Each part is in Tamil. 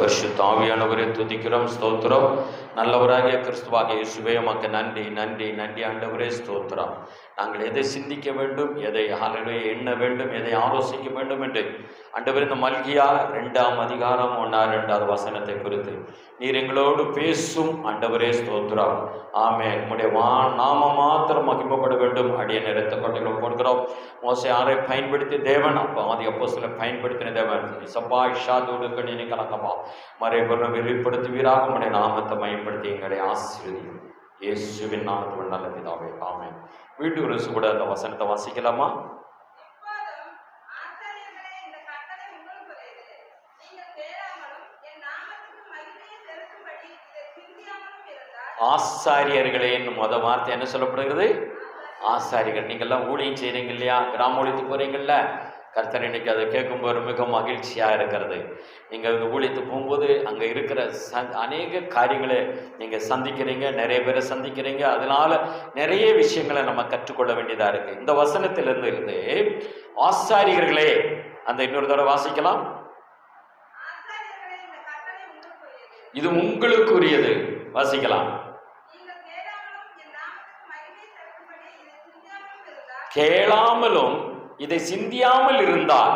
பரிசுத்த ஆவியானவரை துதிக்கிறோம், ஸ்தோத்திரம். நல்லவராகிய கிறிஸ்துவாகிய இயேசுவே உமக்கு நன்றி, நன்றி, நன்றி ஆண்டவரே, ஸ்தோத்திரம். நாங்கள் எதை சிந்திக்க வேண்டும், எதை எண்ண வேண்டும், எதை ஆலோசிக்க வேண்டும் என்று ஆண்டவர் இந்த மல்கியா 2ஆம் அதிகாரம் 1-2 வசனத்தை குறித்து நீர் எங்களோடு பேசும் ஆண்டவரே, ஸ்தோத்திரம். ஆமென். உம்முடைய நாம மாத்திரம் மகிமைப்பட வேண்டும். அடிய நிறத்த கொட்டைகளும் போடுகிறோம். மோசே யாரை பயன்படுத்தி தேவன் அப்போஸ்தலரை பயன்படுத்தின தேவன் சப்பா இஷாதோடு கணினி கலங்கப்பா மறைபொருளை வெளிப்படுத்துவீராக. உம்முடைய நாமத்தை பயன்படுத்தி எங்களை ஆசீர்வதியும். இயேசுவின் நாமத்தில் நல்ல பிதாவே, ஆமென். வீட்டு ஒரு கூட அந்த வசனத்தை வாசிக்கலாமா? ஆசாரியர்களே முத வார்த்தை என்ன சொல்லப்படுகிறது? ஆசாரிகள். நீங்கள்லாம் ஊழியம் செய்கிறீங்க இல்லையா, கிராம ஊழியத்துக்கு போகிறீங்கல்ல, கர்த்தர் இன்னைக்கு அதை கேட்கும்போது மிக மகிழ்ச்சியாக இருக்கிறது. நீங்கள் இந்த ஊழியத்துக்கு போகும்போது அங்கே இருக்கிற அநேக காரியங்களை நீங்கள் சந்திக்கிறீங்க, நிறைய பேரை சந்திக்கிறீங்க. அதனால நிறைய விஷயங்களை நம்ம கற்றுக்கொள்ள வேண்டியதாக இருக்குது. இந்த வசனத்திலிருந்து ஆசாரியர்களே, அந்த இன்னொரு தடவை வாசிக்கலாம். இது உங்களுக்குரியது. வாசிக்கலாம். கேளாமலும் இதை சிந்தியாமல் இருந்தால்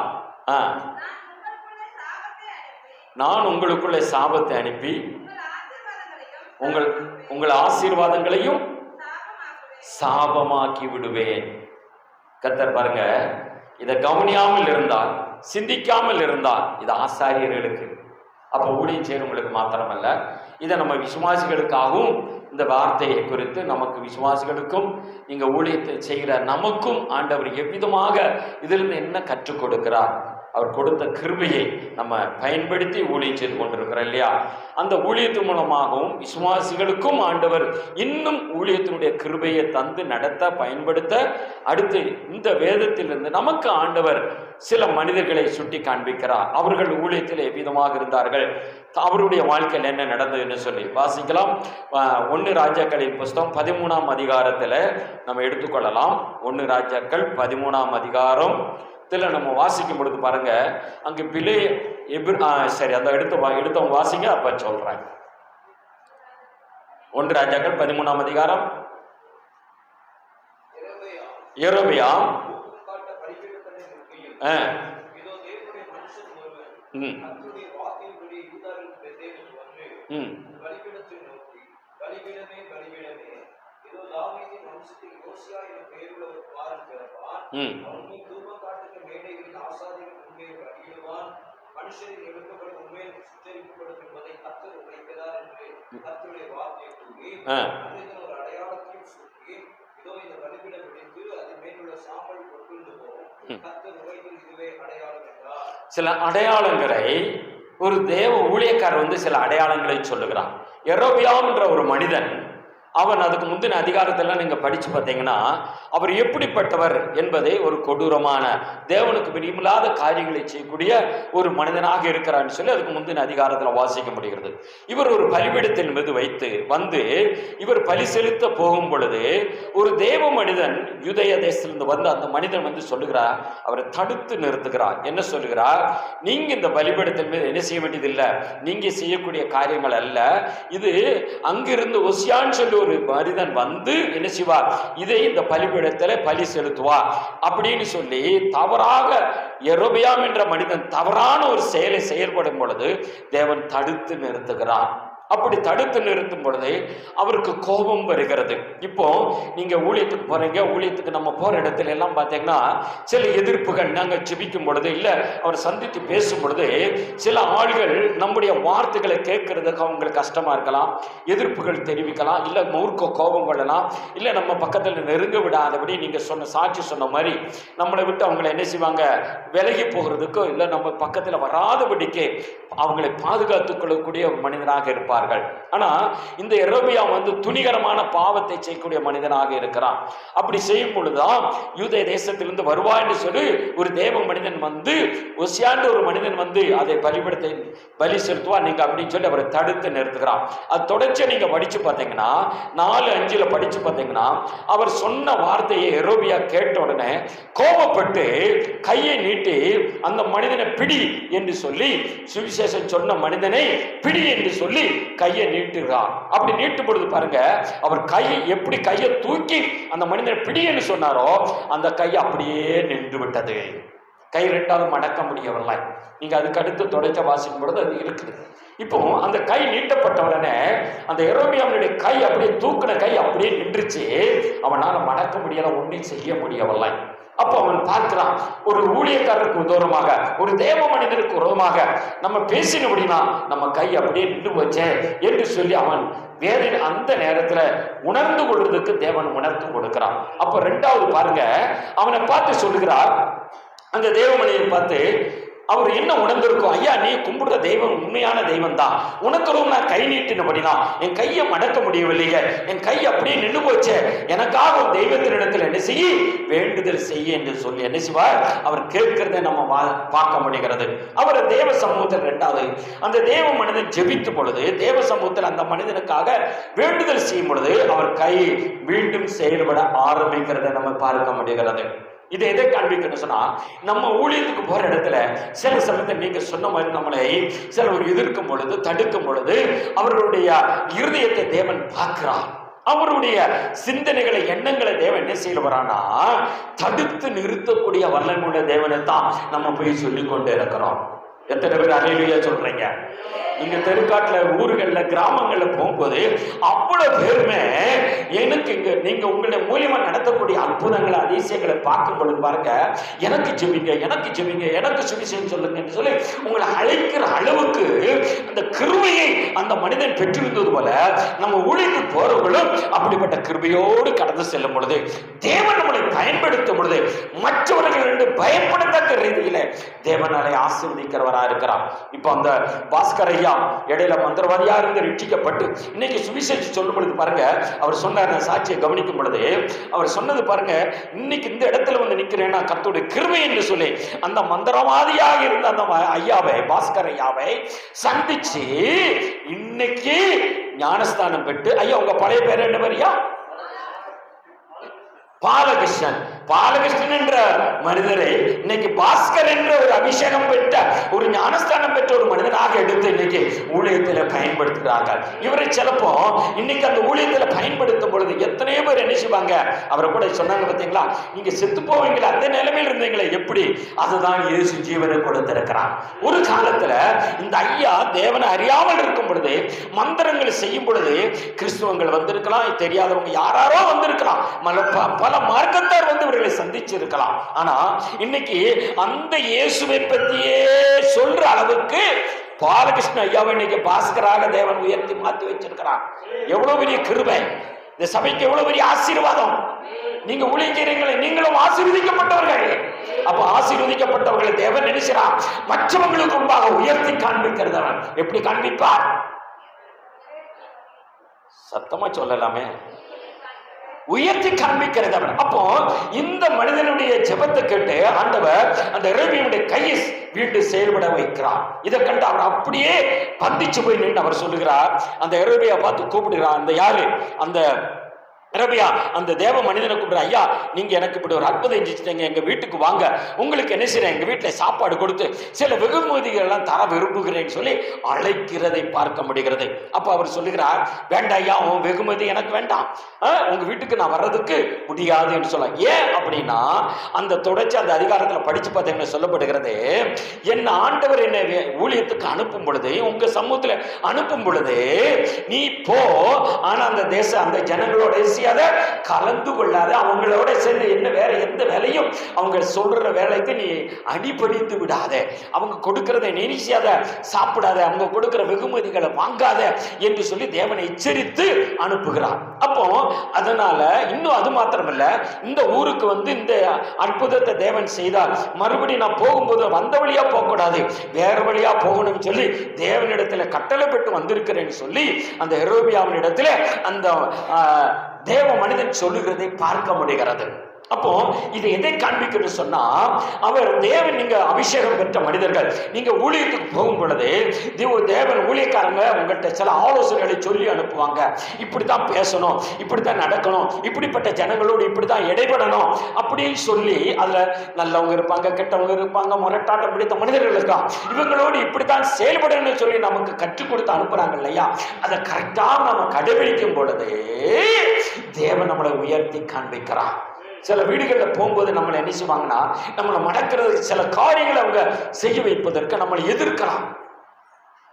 நான் உங்களுக்குள்ளே சாபத்தை அனுப்பி உங்கள் ஆசீர்வாதங்களையும் சாபமாக்கி விடுவேன். கர்த்தர் பாருங்க, இதை கவனியாமல் இருந்தால், சிந்திக்காமல் இருந்தால், இது ஆசாரியர்களுக்கு, அப்போ ஊழியம் செய்யறவங்களுக்கு மாத்திரமல்ல, இதை நம்ம விசுவாசிகளுக்காகவும் இந்த வார்த்தையை குறித்து நமக்கு விசுவாசிகளுக்கும் இங்கே ஊழியத்தை செய்கிற நமக்கும் ஆண்டவர் எவ்விதமாக இதிலிருந்து என்ன கற்றுக் கொடுக்கிறார், அவர் கொடுத்த கிருபையை நம்ம பயன்படுத்தி ஊழியம் செய்து கொண்டிருக்கிறோம் இல்லையா. அந்த ஊழியத்தின் மூலமாகவும் விசுவாசிகளுக்கும் ஆண்டவர் இன்னும் ஊழியத்தினுடைய கிருபையை தந்து நடத்த பயன்படுத்த, அடுத்து இந்த வேதத்திலிருந்து நமக்கு ஆண்டவர் சில மனிதர்களை சுட்டி காண்பிக்கிறார். அவர்கள் ஊழியத்தில் எவ்விதமாக இருந்தார்கள், அவருடைய வாழ்க்கையில் என்ன நடந்ததுன்னு சொல்லி வாசிக்கலாம். 1 ராஜாக்களின் புஸ்தகம் 13ஆம் அதிகாரத்தில் நம்ம எடுத்துக்கொள்ளலாம். 1 ராஜாக்கள் 13ஆம் அதிகாரத்தில் நம்ம வாசிக்கும் பொழுது பாருங்க, அங்கு சரி அந்த எடுத்தவங்க வாசிங்க, அப்ப சொல்றேன். 1 ராஜாக்கள் 13ஆம் அதிகாரம். யெரொபெயாம் சில அடையாளங்களை ஒரு தேவ ஊழியக்காரர் சில அடையாளங்களை சொல்லுகிறான். யெரொபெயாம் என்ற ஒரு மனிதன், அவன் அதுக்கு முந்தின அதிகாரத்தெல்லாம் நீங்க படிச்சு பார்த்தீங்கன்னா அவர் எப்படிப்பட்டவர் என்பதை ஒரு கொடூரமான தேவனுக்கு பிரியமில்லாத காரியங்களை செய்யக்கூடிய ஒரு மனிதனாக இருக்கிறான்னு சொல்லி அதுக்கு முந்தின அதிகாரத்தில் வாசிக்க முடிகிறது. இவர் ஒரு பலிபீடத்தின் மீது இவர் பலி செலுத்த போகும் பொழுது ஒரு தேவ மனிதன் யூதேய தேசத்திலிருந்து அந்த மனிதன் சொல்லுகிறார், அவரை தடுத்து நிறுத்துகிறார். என்ன சொல்லுகிறார்? நீங்க இந்த பலிபீடத்தின் மீது என்ன செய்ய வேண்டியதில்லை, நீங்க செய்யக்கூடிய காரியங்கள் அல்ல இது. அங்கிருந்து ஒசியான்னு சொல்லி ஒரு மனிதன் என்ன செய்வார், இதை இந்த பலிபீடத்தில் பலி செலுத்துவார் அப்படின்னு சொல்லி தவறாக யெரொபெயாம் என்ற மனிதன் தவறான ஒரு செயலை செயல்படும் பொழுது தேவன் தடுத்து நிறுத்துகிறார். அப்படி தடுத்து நிறுத்தும் பொழுது அவருக்கு கோபம் வருகிறது. இப்போ நீங்க ஊழியத்துக்கு போறீங்க, ஊழியத்துக்கு நம்ம போற இடத்துல எல்லாம் பார்த்தீங்கன்னா சில எதிர்ப்புகள், நாங்க ஜெபிக்கும் பொழுது இல்ல அவர் சந்தித்து பேசும் பொழுது சில ஆள்கள் நம்முடைய வார்த்தைகளை கேட்கறதுக்கு அவங்களுக்கு கஷ்டமா இருக்கலாம், எதிர்ப்புகள் தெரிவிக்கலாம், இல்ல மூர்க்க கோபம் கொள்ளலாம், இல்ல நம்ம பக்கத்துல நெருங்க விடாதபடி நீங்க சாட்சி சொன்ன மாதிரி நம்மளை விட்டு அவங்களை என்ன செய்வாங்க, விலகி போகிறதுக்கோ இல்ல நம்ம பக்கத்துல வராதபடிக்கு அவங்களை பாதுகாத்துக் கொள்ளக்கூடிய மனிதனாக இருப்பார். பார்ப்பார்கள். ஆனா இந்த எரோபியாம் துணிகரமான பாவத்தை செய்யக்கூடிய மனிதனாக இருக்கிறான். அப்படி செய்யும் பொழுதுதான் யூதேய தேசத்திலிருந்து வருவா என்று சொல்லி ஒரு தேவ மனிதன் ஒசியாண்டு ஒரு மனிதன் அதை பலி செலுத்துவா நீங்க அப்படின்னு சொல்லி அவரை தடுத்து நிறுத்துகிறான். அது தொடர்ச்சி நீங்க படிச்சு பார்த்தீங்கன்னா 4:5 படிச்சு பார்த்தீங்கன்னா அவர் சொன்ன வார்த்தையை எரோபியா கேட்ட உடனே கோபப்பட்டு கையை நீட்டி அந்த மனிதனை பிடி என்று சொல்லி, சுவிசேஷம் சொன்ன மனிதனை பிடி என்று சொல்லி கையை நீட்டுகிறார். அப்படி நீட்டும் பொழுது பாருங்க, அவர் எப்படி கையை தூக்கி அந்த மனிதனை பிடி என்று சொன்னாரோ அந்த கை அப்படியே நின்று விட்டது. கை ரெண்டாவது மடக்க முடியவில்லை. நீங்க அதுக்கு அடுத்து தொடர்ச்ச வாசிக்கும் பொழுது அது இருக்குது. இப்போ அந்த கை நீட்டப்பட்ட உடனே அந்த எரோபியாவுடைய கை அப்படியே தூக்கின கை அப்படியே நின்றுச்சு. அவனால மடக்க முடியல, ஒன்றும் செய்ய முடியவில்லை. அப்போ அவன் பார்க்கிறான், ஒரு ஊழியக்காரருக்கு உதவமாக, ஒரு தேவ மனிதனுக்கு உதவமாக நம்ம பேசினபடினா நம்ம கை அப்படியே நின்று போச்சே என்று சொல்லி அவன் வேதனை அந்த நேரத்துல உணர்ந்து கொள்றதுக்கு தேவன் உணர்த்து கொடுக்கிறான். அப்ப ரெண்டாவது பாருங்க, அவனை பார்த்து சொல்லுகிறார், அந்த தேவ மனிதனை பார்த்து அவர் என்ன உணர்ந்திருக்கும், ஐயா நீ கும்பிடுற தெய்வம் உண்மையான தெய்வம் தான், உனக்கு நான் கை நீட்டினபடினா என் கையை மடக்க முடியவில்லையே, என் கை அப்படியே நின்று போச்சே, எனக்காக ஒரு தெய்வத்தினிடத்தில் என்ன செய்ய வேண்டுதல் செய்ய என்று சொல்லி என்ன செய்வார், அவர் கேட்கிறத நம்ம பார்க்க முடிகிறது. அவர் தேவ சமூகத்தில் ரெண்டாவது அந்த தேவ மனிதன் ஜெபித்த பொழுது தேவ சமூகத்தில் அந்த மனிதனுக்காக வேண்டுதல் செய்யும் பொழுது அவர் கை மீண்டும் செயல்பட ஆரம்பிக்கிறத நம்ம பார்க்க முடிகிறது. இதை எதை காண்பிக்கணும் சொன்னா, நம்ம ஊழியத்துக்கு போற இடத்துல சில சமயத்தை நீங்க சொன்ன மாதிரி நம்மளை சிலர் எதிர்க்கும் பொழுது தடுக்கும் பொழுது அவர்களுடைய இருதயத்தை தேவன் பார்க்கிறார். அவருடைய சிந்தனைகளை எண்ணங்களை தேவன் என்ன செய்யறானா தடுத்து நிறுத்தக்கூடிய வல்லமையுள்ள தேவனை தான் நம்ம போய் சொல்லி கொண்டு இருக்கிறோம். எத்தனை பேர் அல்லேலூயா சொல்றீங்க? நீங்க தெருக்காட்டுல ஊர்கள்ல கிராமங்கள்ல போகும்போது அவ்வளவு பேருமே எனக்கு இங்க நீங்க உங்களுடைய மூலியமா நடத்தக்கூடிய அற்புதங்களை அதிசயங்களை பார்க்கும் பொழுது பாருங்க, எனக்கு ஜெபிங்க, எனக்கு ஜெபிங்க, எனக்கு சுவிசேஷம் சொல்லுங்க சொல்லி உங்களை அழைக்கிற அளவுக்கு அந்த கிருபையை அந்த மனிதன் பெற்றிருந்தது போல நம்ம ஊழியத்துக்கு போறவர்களும் அப்படிப்பட்ட கிருபையோடு கடந்து செல்லும் பொழுது தேவன் நம்மளை பயன்படுத்தும் பொழுது மற்றவர்கள் என்று பயப்படத்தக்க ரீதியில தேவனாலே ஆசீர்வதிக்கிறவரா இருக்கிறார். இப்ப அந்த பாஸ்கர் ஐயா இடையில மந்திரவாதியா இருந்து ரட்சிக்கப்பட்டு இன்னைக்கு சுவிசேஷம் சொல்லும் பொழுது பாருங்க, அவர் சொன்னார், சாட்சியை கவனிக்கும் பொழுது அவர் சொன்னது பாருங்க, இன்னைக்கு இந்த இடத்துல நிக்கிறேன்னா கர்த்தருடைய கிருபை என்று சொல்லி அந்த மந்திரவாதியாக இருந்த அந்த ஐயாவை பாஸ்கர் ஐயாவை சந்திச்சு இன்னைக்கு ஞானஸ்தானம் பெற்று, ஐயா உங்க பழைய பேர் என்ன பேரியா? பாலகிருஷ்ணன். பாலகிருஷ்ணன் என்ற மனிதரை இன்னைக்கு பாஸ்கர் என்ற ஒரு அபிஷேகம் பெற்ற ஒரு ஞானஸ்தானம் பெற்ற ஒரு மனிதனாக எடுத்து இன்னைக்கு ஊழியத்தில் பயன்படுத்துகிறார்கள். இவரை சிலப்போ இன்னைக்கு அந்த ஊழியத்தில் பயன்படுத்தும் பொழுது எத்தனையோ பேர் என்ன செய்வாங்க, அவரை கூட சொன்னாங்க பார்த்தீங்களா, நீங்க செத்து போவீங்களா, அந்த நிலைமையில் இருந்தீங்களே எப்படி, அதுதான் இயேசு ஜீவனை கொடுத்திருக்கிறார். ஒரு காலத்துல இந்த ஐயா தேவனை அறியாமல் இருக்கும் பொழுது மந்திரங்கள் செய்யும் பொழுது கிறிஸ்துவங்கள் வந்திருக்கலாம், தெரியாதவங்க யாராரோ வந்திருக்கலாம், பல மார்க்கத்தார் இவர்களை சந்திச்சு இருக்கலாம். ஆனா இன்னைக்கு அந்த இயேசுவை பற்றியே சொல்ற அளவுக்கு பாலகிருஷ்ண ஐயாவை இன்னைக்கு பாஸ்கராக தேவன் உயர்த்தி மாற்றி வச்சிருக்கிறார். எவ்வளவு பெரிய கிருபை, இந்த சபைக்கு எவ்வளவு பெரிய ஆசீர்வாதம். நீங்க ஊழியர்களே, நீங்களும் ஆசீர்வதிக்கப்பட்டவர்கள். அப்ப ஆசீர்வதிக்கப்பட்டவர்களை தேவன் நினைக்கிறார் மற்றவங்களுக்கு முன்பாக உயர்த்தி காண்பிக்கிறதவன். எப்படி காண்பிப்பார்? சத்தமா சொல்லலாமே, உயர்த்தி காண்பிக்கிறது அவன். அப்போ இந்த மனிதனுடைய ஜெபத்தை கேட்டு ஆண்டவர் அந்த எரோபியாவுடைய கையை வீட்டு செயல்பட வைக்கிறார். இதை கண்டு அவர் அப்படியே பந்திச்சு போய் நின்று அவர் சொல்லுகிறார், அந்த எரோபியா பார்த்து கூப்பிடுகிறார். அந்த யாரு அந்த எரோபியா அந்த தேவ மனிதனை கூப்பிடுற, ஐயா நீங்க எனக்கு இப்படி ஒரு அற்புதம் செஞ்சுட்டீங்க, எங்க வீட்டுக்கு வாங்க, உங்களுக்கு என்ன செய்யறேன், எங்க வீட்டுல சாப்பாடு கொடுத்து சில வெகுமதிகள் எல்லாம் தர விரும்புகிறேன்னு சொல்லி அழைக்கிறதை பார்க்க முடிகிறது. அப்ப அவர் சொல்லுகிறார், வேண்டாம் ஐயா, உன் வெகுமதி எனக்கு வேண்டாம், உங்க வீட்டுக்கு நான் வர்றதுக்கு முடியாது என்று சொல்ல. ஏன் அப்படின்னா அந்த தொடர்ச்சி அந்த அதிகாரத்துல படிச்சு பார்த்தீங்கன்னா சொல்லப்படுகிறது, என் ஆண்டவர் என்னை ஊழியத்துக்கு அனுப்பும் பொழுது, உங்க சமூகத்துல அனுப்பும் பொழுது நீ போ, ஆனா அந்த தேச அந்த ஜனங்களோட செய்யாத, கலந்து கொள்ளாத, அவங்களோட சேர்ந்து என்ன வேற எந்த வேலையும் அவங்க சொல்ற வேலைக்கு நீ அடிபடித்து விடாத, அவங்க கொடுக்கறதை நினைச்சாத, சாப்பிடாத, அவங்க கொடுக்கிற வெகுமதிகளை வாங்காத என்று சொல்லி தேவனை எச்சரித்து அனுப்புகிறார். அப்போ அதனால இன்னும் அது மாத்திரமல்ல, இந்த ஊருக்கு வந்து இந்த அற்புதத்தை தேவன் செய்தால் மறுபடியும் நான் போகும்போது வந்த வழியா போக கூடாது, வேற வழியா போகணும்னு சொல்லி தேவனிடத்துல கட்டளை பெற்று வந்திருக்கிறேன்னு சொல்லி அந்த எரோபியாவின் இடத்துல அந்த தேவ மனிதன் சொல்லுகிறதை பார்க்க முடிகிறது. அப்போ இது எதை காண்பிக்கிறது சொன்னா, அவர் தேவன், நீங்க அபிஷேகம் பெற்ற மனிதர்கள், நீங்க ஊழியத்துக்கு போகும் பொழுது தேவன் ஊழியக்காரங்க உங்கள்கிட்ட சில ஆலோசனைகளை சொல்லி அனுப்புவாங்க. இப்படித்தான் பேசணும், இப்படித்தான் நடக்கணும், இப்படிப்பட்ட ஜனங்களோடு இப்படித்தான் இடைபடணும் அப்படின்னு சொல்லி, அதுல நல்லவங்க இருப்பாங்க, கெட்டவங்க இருப்பாங்க, முரட்டாட்டம் பிடித்த மனிதர்கள் இருக்கா, இவங்களோடு இப்படித்தான் செயல்படணும்னு சொல்லி நமக்கு கற்றுக் கொடுத்து அனுப்புறாங்க இல்லையா? அதை கரெக்டா நம்ம கடைபிடிக்கும் பொழுது தேவன் நம்மளை உயர்த்தி காண்பிக்கிறார். சில வீடுகளில் போகும்போது நம்மளை என்ன செய்வாங்கன்னா, நம்மளை மடக்கிறதுக்கு சில காரியங்களை அவங்க செய்ய வைப்பதற்கு நம்மளை எதிர்க்கலாம்.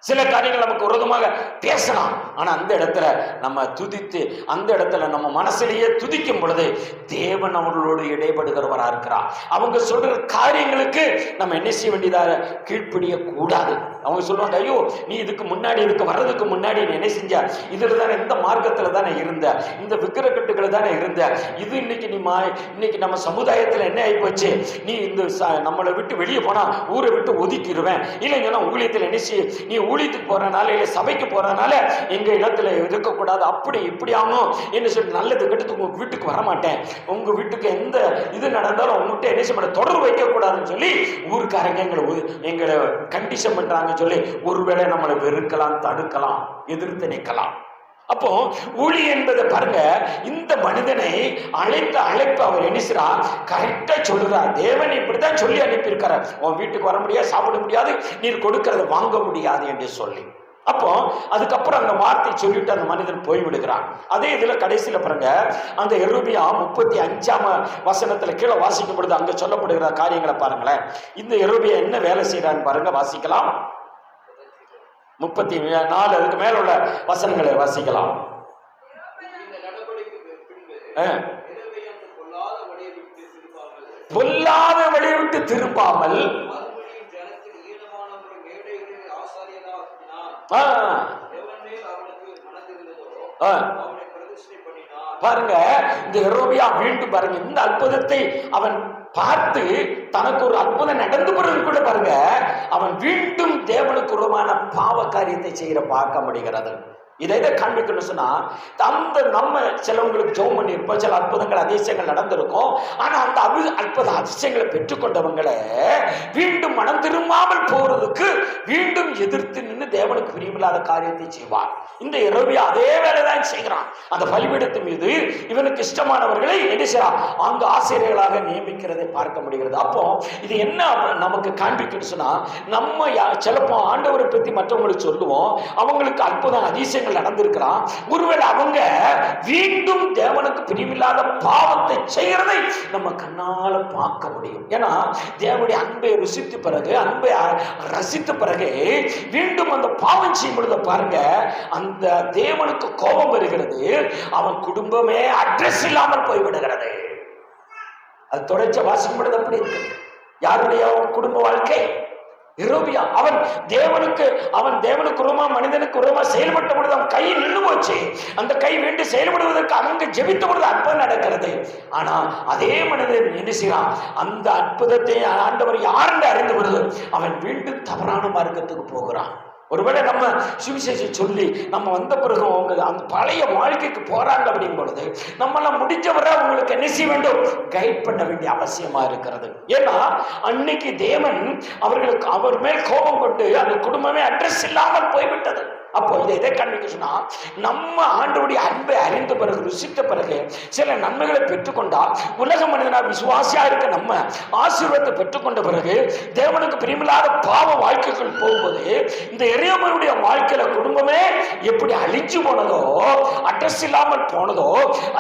சில காரியங்கள் நமக்கு விரோதமாக பேசலாம். ஆனா அந்த இடத்துல நம்ம துதித்து, அந்த இடத்துல நம்ம மனசிலேயே துதிக்கும் பொழுது தேவன் அவர்களோடு இடைபடுகிறவரா இருக்கிறார். அவங்க சொல்ற காரியங்களுக்கு நம்ம என்ன செய்ய வேண்டியதாக கீழ்ப்படிய கூடாது. அவங்க சொல்லுவாங்க, ஐயோ நீ இதுக்கு முன்னாடி, இதுக்கு வர்றதுக்கு முன்னாடி நீ என்ன செஞ்ச, இதுல தானே, இந்த மார்க்கத்துல தானே இருந்த, இந்த விக்கிரகட்டுகளை தானே இருந்த, இது இன்னைக்கு நம்ம சமுதாயத்துல என்ன ஆகி போச்சு, நீ இந்த நம்மளை விட்டு வெளியே போனா ஊரை விட்டு ஒதுக்கிடுவேன், இல்லைங்கன்னா ஊழியத்தில் என்ன செய்ய, நீ ஊழியத்துக்கு போறனால இல்ல சபைக்கு போறனால எங்க இடத்துல இருக்கக்கூடாது, அப்படி இப்படி ஆகும் என்ன சொல்லி, நல்லது கெட்டதுக்கு உங்க வீட்டுக்கு வரமாட்டேன், உங்க வீட்டுக்கு எந்த இது நடந்தாலும் உங்ககிட்ட என்ன செய்ய தொடர்பு வைக்க கூடாதுன்னு சொல்லி ஊருக்காரங்க எங்களை கண்டிஷன் பண்றாங்க சொல்லி ஒருவேளை நம்மளை வெறுக்கலாம், தடுக்கலாம், எதிர்த்து நிற்கலாம். அப்போ ஊழி என்பதை பாருங்க, இந்த மனிதனை அழைப்பு அவர் என்ன கரெக்டா சொல்லுறார். தேவன் இப்படித்தான் சொல்லி அனுப்பியிருக்காரு, உன் வீட்டுக்கு வர முடியாது, சாப்பிட முடியாது, நீர் கொடுக்கறத வாங்க முடியாது என்று சொல்லி. அப்போ அதுக்கப்புறம் அந்த வார்த்தை சொல்லிட்டு அந்த மனிதன் போய்விடுகிறான். அதே இதுல கடைசியில பாருங்க, அந்த எரோபியா 35 கீழே வாசிக்கும் பொழுது அங்க சொல்லப்படுகிற காரியங்களை பாருங்களேன். இந்த எரோபியா என்ன வேலை செய்யறான்னு பாருங்க, வாசிக்கலாம். 34 அதுக்கு மேல உள்ள வசனங்களை வாசிக்கலாம். பொல்லாத வழியை விட்டு திரும்பாமல் பாருங்க, இந்த எரோபியா மீண்டும் பாருங்க, இந்த அற்புதத்தை அவன் பார்த்து தனக்கு ஒரு அற்புதம் நடந்து போறது கூட பாருங்க, அவன் மீண்டும் தேவனுக்கு உருவமான பாவ காரியத்தை செய்யற பார்க்க முடிகிறது. இதை காண்பிக்கணும் சொன்னா, அந்த நம்ம சிலவங்களுக்கு ஜெபம் பண்ணியிருப்போம், சில அற்புதங்கள் அதிசயங்கள் நடந்திருக்கும். ஆனா அந்த அற்புத அதிசயங்களை பெற்றுக்கொண்டவங்களை மீண்டும் மனம் திரும்பாமல் போறதுக்கு மீண்டும் எதிர்த்து நின்று தேவனுக்கு பிரியமில்லாத காரியத்தை செய்வார். இந்த எரோபியா அதே வேலைதான் செய்கிறான். அந்த பலிபீடத்தின் மீது இவனுக்கு இஷ்டமானவர்களை என்ன செய்யறான், அங்கு ஆசிரியர்களாக நியமிக்கிறதை பார்க்க முடிகிறது. அப்போ இது என்ன நமக்கு காண்பிக்கணும் சொன்னா, நம்ம சிலப்போ ஆண்டவரை பத்தி மற்றவங்களுக்கு சொல்லுவோம், அவங்களுக்கு அற்புதம் அதிசயங்கள் நடந்திருக்கிறான், ஒருவேளை அவங்க மீண்டும் தேவனுக்கு பிரியமில்லாத பாவத்தை செய்யறதை நம்ம கண்ணால பார்க்க முடியும். ஏன்னா தேவனுடைய அன்பை ருசித்த பிறகு, அன்பை ரசித்த பிறகு மீண்டும் அந்த பாவம் செய்யும் பொழுது பாருங்க, அந்த தேவனுக்கு கோபம் வருகிறது, அவன் குடும்பமே அட்ரஸ் இல்லாமல் போய்விடுகிறது. அது தொடர்ச்சி வாசிக்கும் பொழுது அப்படி இருக்கு. யாருடைய குடும்ப வாழ்க்கை? எரோபியா அவன் தேவனுக்கு உருவமா, மனிதனுக்கு உருவமா செயல்பட்ட பொழுது அவன் கை நின்று போச்சு. அந்த கை வேண்டி செயல்படுவதற்கு அவங்க ஜெபித்த பொழுது அற்புதம் நடக்கிறது. ஆனா அதே மனிதன் என்ன செய்யறான், அந்த அற்புதத்தை ஆண்டவர் யாருன்னு அறிந்து பொழுது அவன் மீண்டும் தவறான மார்க்கத்துக்கு போகிறான். ஒருவேளை நம்ம சுவிசேஷம் சொல்லி நம்ம வந்த பிறகு அவங்க அந்த பழைய வாழ்க்கைக்கு போறாங்க அப்படிங்கும் பொழுது நம்மளாம் முடிஞ்சவரை அவங்களுக்கு என்ன செய்ய வேண்டும், கைட் பண்ண வேண்டிய அவசியமா இருக்கிறது. ஏன்னா அன்னைக்கு தேவன் அவர்களுக்கு அவர் மேல் கோபம் கொண்டு அந்த குடும்பமே அட்ரஸ் இல்லாமல் போய்விட்டது. அப்போ இதை காண்பிக்க சொன்னா, நம்ம ஆண்டவருடைய அன்பை அறிந்த பிறகு, ருசித்த பிறகு சில நன்மைகளை பெற்றுக்கொண்டால், உலக மனிதனா விசுவாசியா இருக்க நம்ம ஆசீர்வாதத்தை பெற்றுக்கொண்ட பிறகு தேவனுக்கு பிரியமில்லாத பாவ வாழ்க்கைகள் போகும்போது, இந்த எரியமனுடைய வாழ்க்கையில குடும்பமே எப்படி அழிஞ்சு போனதோ, அட்ரஸ் இல்லாமல் போனதோ,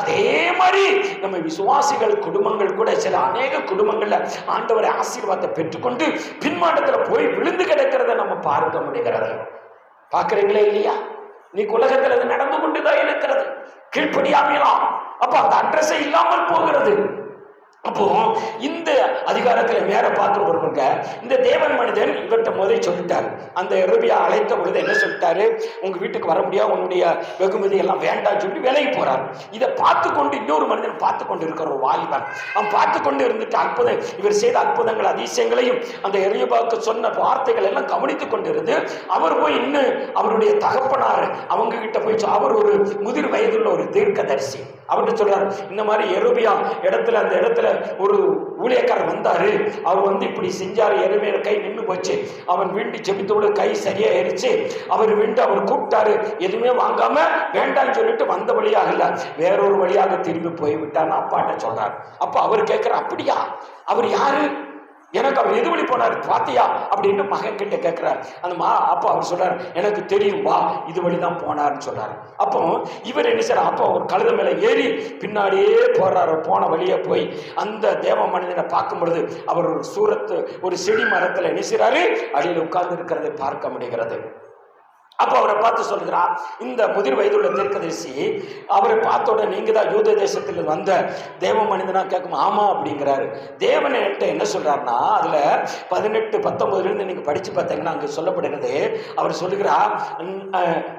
அதே மாதிரி நம்ம விசுவாசிகள் குடும்பங்கள் கூட சில அநேக குடும்பங்கள்ல ஆண்டவரை ஆசீர்வாதத்தை பெற்றுக்கொண்டு பின்மாண்டத்துல போய் விழுந்து கிடக்கிறத நம்ம பார்க்க முடிகிறது. பார்க்கிறீங்களே இல்லையா? நீ உலகத்தில் அது நடந்து கொண்டுதான் இருக்கிறது. கீழ்ப்படியாமலாம் அப்ப அந்த அட்ரஸே இல்லாமல் போகிறது. அப்போ இந்த அதிகாரத்துல மேல பார்க்கிறவங்க இந்த தேவன் மனிதன் இவர்கிட்ட முதல் சொல்லிட்டாரு. அந்த எரோபியா அழைத்த பொழுது என்ன சொல்லிட்டாரு, உங்க வீட்டுக்கு வர முடியாது, உன்னுடைய வெகுமதி எல்லாம் வேண்டாம் சொல்லி விலகி போறாரு. இதை பார்த்து கொண்டு இன்னொரு மனிதன் பார்த்து கொண்டு இருக்கிற ஒரு வாலிபன் அவன் பார்த்து கொண்டு இருந்துட்டு அற்புதம் இவர் செய்த அற்புதங்கள் அதிசயங்களையும் அந்த எரோபியாவுக்கு சொன்ன வார்த்தைகள் எல்லாம் கவனித்துக் கொண்டிருந்து அவர் போய் இன்னும் அவருடைய தகப்பனார் அவங்க கிட்ட போய் அவர் ஒரு முதிர் வயதுள்ள ஒரு தீர்க்கதரிசி அவர்கிட்ட சொல்றாரு, இந்த மாதிரி எரோபியா இடத்துல அந்த இடத்துல ஒரு ஊழியக்காரர் வந்தாரு, அவர் வந்து இப்படி செஞ்சாரு, எருமையில கை நின்று போச்சு, அவன் வீண்டு செபித்தோடு கை சரியா ஆயிடுச்சு, அவர் வீண்டு அவர் கூப்பிட்டாரு, எதுவுமே வாங்காம வேண்டாம்னு சொல்லிட்டு வந்த வழியாக இல்ல வேறொரு வழியாக திரும்பி போய்விட்டான்னு அப்பாட்ட சொல்றாரு. அப்ப அவர் கேட்கிற, அப்படியா, அவர் யாரு, எனக்கு அவர் எது வழி போனார் பாத்தியா அப்படின்னு மகன் கிட்ட கேட்கிறார். அந்த அப்பா அவர் சொல்றாரு, எனக்கு தெரியும் வா இது வழிதான் போனார்னு சொல்றாரு. அப்போ இவர் என்ன செய்யறார், அப்போ ஒரு கழுத மேல ஏறி பின்னாடியே போறாரு. போன வழியே போய் அந்த தேவ மனிதனை பார்க்கும் பொழுது அவர் ஒரு சூரத்து ஒரு செடி மரத்துல என்ன செய்யறாரு, அடியில் உட்கார்ந்து இருக்கிறதை பார்க்க முடிகிறது. அப்போ அவரை பார்த்து சொல்கிறார், இந்த முதிர் வயதுள்ள தீர்க்கதரிசி அவரை பார்த்தோட நீங்க தான் யூத தேசத்தில் வந்த தேவ மனிதனா கேட்கும். ஆமா அப்படிங்கிறாரு. தேவன் என்கிட்ட என்ன சொல்றாருன்னா, அதுல 18-19 நீங்க படிச்சு பார்த்தீங்கன்னா அங்க சொல்லப்படுகிறது. அவர் சொல்லுகிறார்,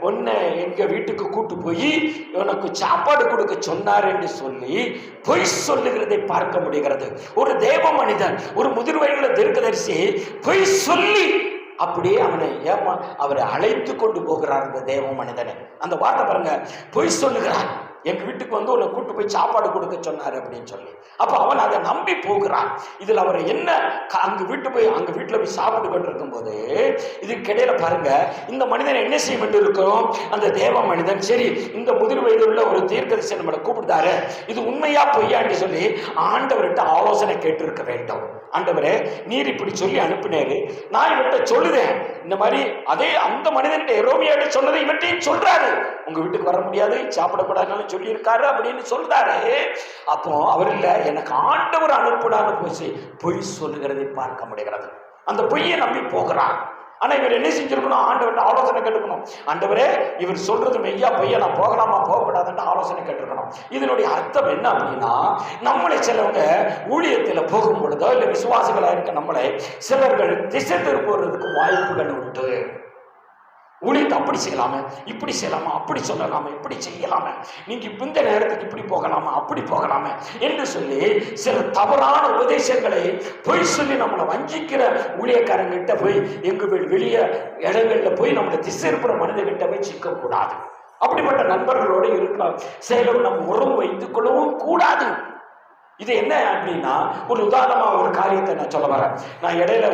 உன்னை எங்க வீட்டுக்கு கூட்டு போய் உனக்கு சாப்பாடு கொடுக்க சொன்னார் என்று சொல்லி பொய் சொல்லுகிறதை பார்க்க முடிகிறது. ஒரு தேவ மனிதன் ஒரு முதிர் வயதுள்ள தீர்க்கதரிசி பொய் சொல்லி அப்படியே அவனை அவரை அழைத்து கொண்டு போகிறார் இந்த தேவ மனிதனை. அந்த வார்த்தை பாருங்க, பொய் சொல்லுகிறான், எங்க வீட்டுக்கு வந்து உன்னை கூட்டு போய் சாப்பாடு கொடுக்க சொன்னாரு அப்படின்னு சொல்லி. அப்ப அவன் அதை நம்பி போகிறான். இதுல அவர் என்ன அங்க வீட்டுல போய் சாப்பிட்டு கொண்டு இருக்கும் போது இதுக்கு இடையில பாருங்க, இந்த மனிதன் என்ன செய்ய வேண்டி இருக்கும், அந்த தேவ மனிதன் சரி இந்த முதிர் வயது உள்ள ஒரு தீர்க்கதரிசி நம்மளை கூப்பிட்டாரு, இது உண்மையா பொய்யான்னு சொல்லி ஆண்டவர்கிட்ட ஆலோசனை கேட்டிருக்க வேண்டும். ஆண்டவரே நீர் இப்படி சொல்லி அனுப்பினாரு, நான் இவர்கிட்ட சொல்லுதேன் இந்த மாதிரி, அதே அந்த மனிதன் எரோமியாட்ட சொன்னதை இவர்கிட்டையும் சொல்றாரு, உங்க வீட்டுக்கு வர முடியாது சாப்பிடக்கூடாதுன்னு சொல்லி இருக்காரு அப்படின்னு சொல்றாரு. அப்போ அவர் இல்ல, எனக்கு ஆண்டவர் அனுப்புடான்னு போய் பொய் சொல்லுகிறதை பார்க்க முடிகிறது. அந்த பொய்யை நம்பி போகிறான். ஆனா இவர் என்ன செஞ்சிருக்கணும், ஆண்டவர்கிட்ட ஆலோசனை கேட்டுக்கணும். ஆண்டவரே இவர் சொல்றது மெய்யா பொய்யா, நான் போகலாமா போகக்கூடாதுன்னு ஆலோசனை கேட்டிருக்கணும். இதனுடைய அர்த்தம் என்ன அப்படின்னா, நம்மளை சிலவங்க ஊழியத்தில் போகும் பொழுதோ இல்லை விசுவாசிகளா இருக்க நம்மளை சிலர்கள் திசை திருப்புவதற்கு வாய்ப்புகள் உண்டு. ஊழியத்தை அப்படி செய்யலாமா, இப்படி செய்யலாமா, அப்படி சொல்லலாமா, இப்படி செய்யலாமா, நீங்க இந்த நேரத்துக்கு இப்படி போகலாமா, அப்படி போகலாமா என்று சொல்லி சில தவறான உபதேசங்களை பொய் சொல்லி நம்மளை வஞ்சிக்கிற ஊழியக்காரங்கிட்ட போய் எங்க வெளிய இடங்கள்ல போய் நம்மளை திசைப்புற மனிதர்கிட்ட போய் சிக்கக்கூடாது. அப்படிப்பட்ட நண்பர்களோடு இருக்கலாம் சேலம் நம்ம உறவு வைத்துக் கொள்ளவும் கூடாது. இது என்ன அப்படின்னா, ஒரு உதாரணமா ஒரு காரியத்தை நான் சொல்ல வரேன். நான் இடையில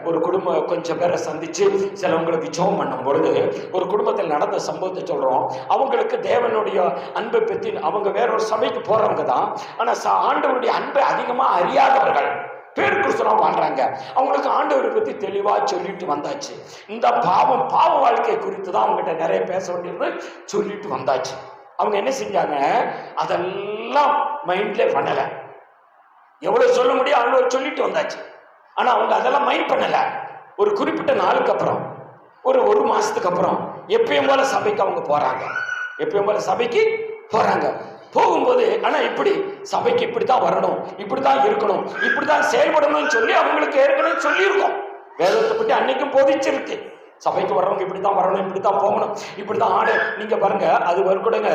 ஒரு குடும்பம் கொஞ்சம் பேரை சந்திச்சு சிலவங்களுக்கு ஜெபம் பண்ணும் பொழுது ஒரு குடும்பத்தில் நடந்த சம்பவத்தை சொல்றோம். அவங்களுக்கு தேவனுடைய அன்பை பற்றி, அவங்க வேறொரு சபைக்கு போறவங்க தான், ஆனா ஆண்டவருடைய அன்பை அதிகமா அறியாதவர்கள், பேர் கிறிஸ்தவனா வாழ்றாங்க. அவங்களுக்கு ஆண்டவரை பத்தி தெளிவா சொல்லிட்டு வந்தாச்சு. இந்த பாவ வாழ்க்கை குறித்து தான் அவங்ககிட்ட நிறைய பேச வேண்டியது சொல்லிட்டு வந்தாச்சு. அவங்க என்ன செஞ்சாங்க, அதெல்லாம் மைண்ட்ல பண்ணல. எவ்வளவு சொல்ல முடியும் அவ்வளவு சொல்லிட்டு வந்தாச்சு. ஆனா அவங்க அதெல்லாம் மைண்ட் பண்ணல. ஒரு குறிப்பிட்ட நாளுக்கு அப்புறம் ஒரு மாசத்துக்கு அப்புறம் எப்பயும் போல சபைக்கு அவங்க போறாங்க. எப்பயும் போல சபைக்கு போறாங்க. போகும்போது ஆனா இப்படி சபைக்கு இப்படித்தான் வரணும், இப்படித்தான் இருக்கணும், இப்படித்தான் செயல்படணும்னு சொல்லி அவங்களுக்கு ஏற்கனவே சொல்லியிருக்கோம். வேதத்தை பற்றி அன்னைக்கும் போதிச்சிருக்கு. சபைக்கு வர்றவங்க இப்படித்தான் வரணும், இப்படித்தான் போகணும், இப்படித்தான் ஆடு. நீங்க பாருங்க, அது வருக்கூடங்க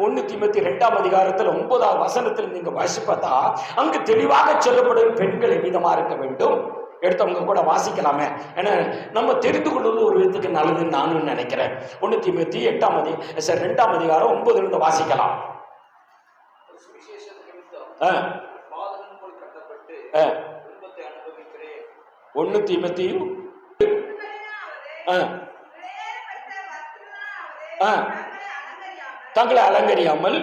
1 தீமோத்தேயு 2ஆம் அதிகாரத்தில் 9ஆம் வசனத்தில் நீங்க வாசிப்பதா அங்கு தெளிவாக சொல்லப்படும் பெண்கள் எவ்விதமா இருக்க வேண்டும். எடுத்தவங்க கூட வாசிக்கலாமே, ஏன்னா நம்ம தெரிந்து கொள்வது ஒரு விதத்துக்கு நல்லதுன்னு நானும் நினைக்கிறேன். 1 தீமோத்தேயு 2ஆம் அதிகாரம் 9 வாசிக்கலாம். 1 தீமோத்தேயு தங்களை அலங்கரியாமல்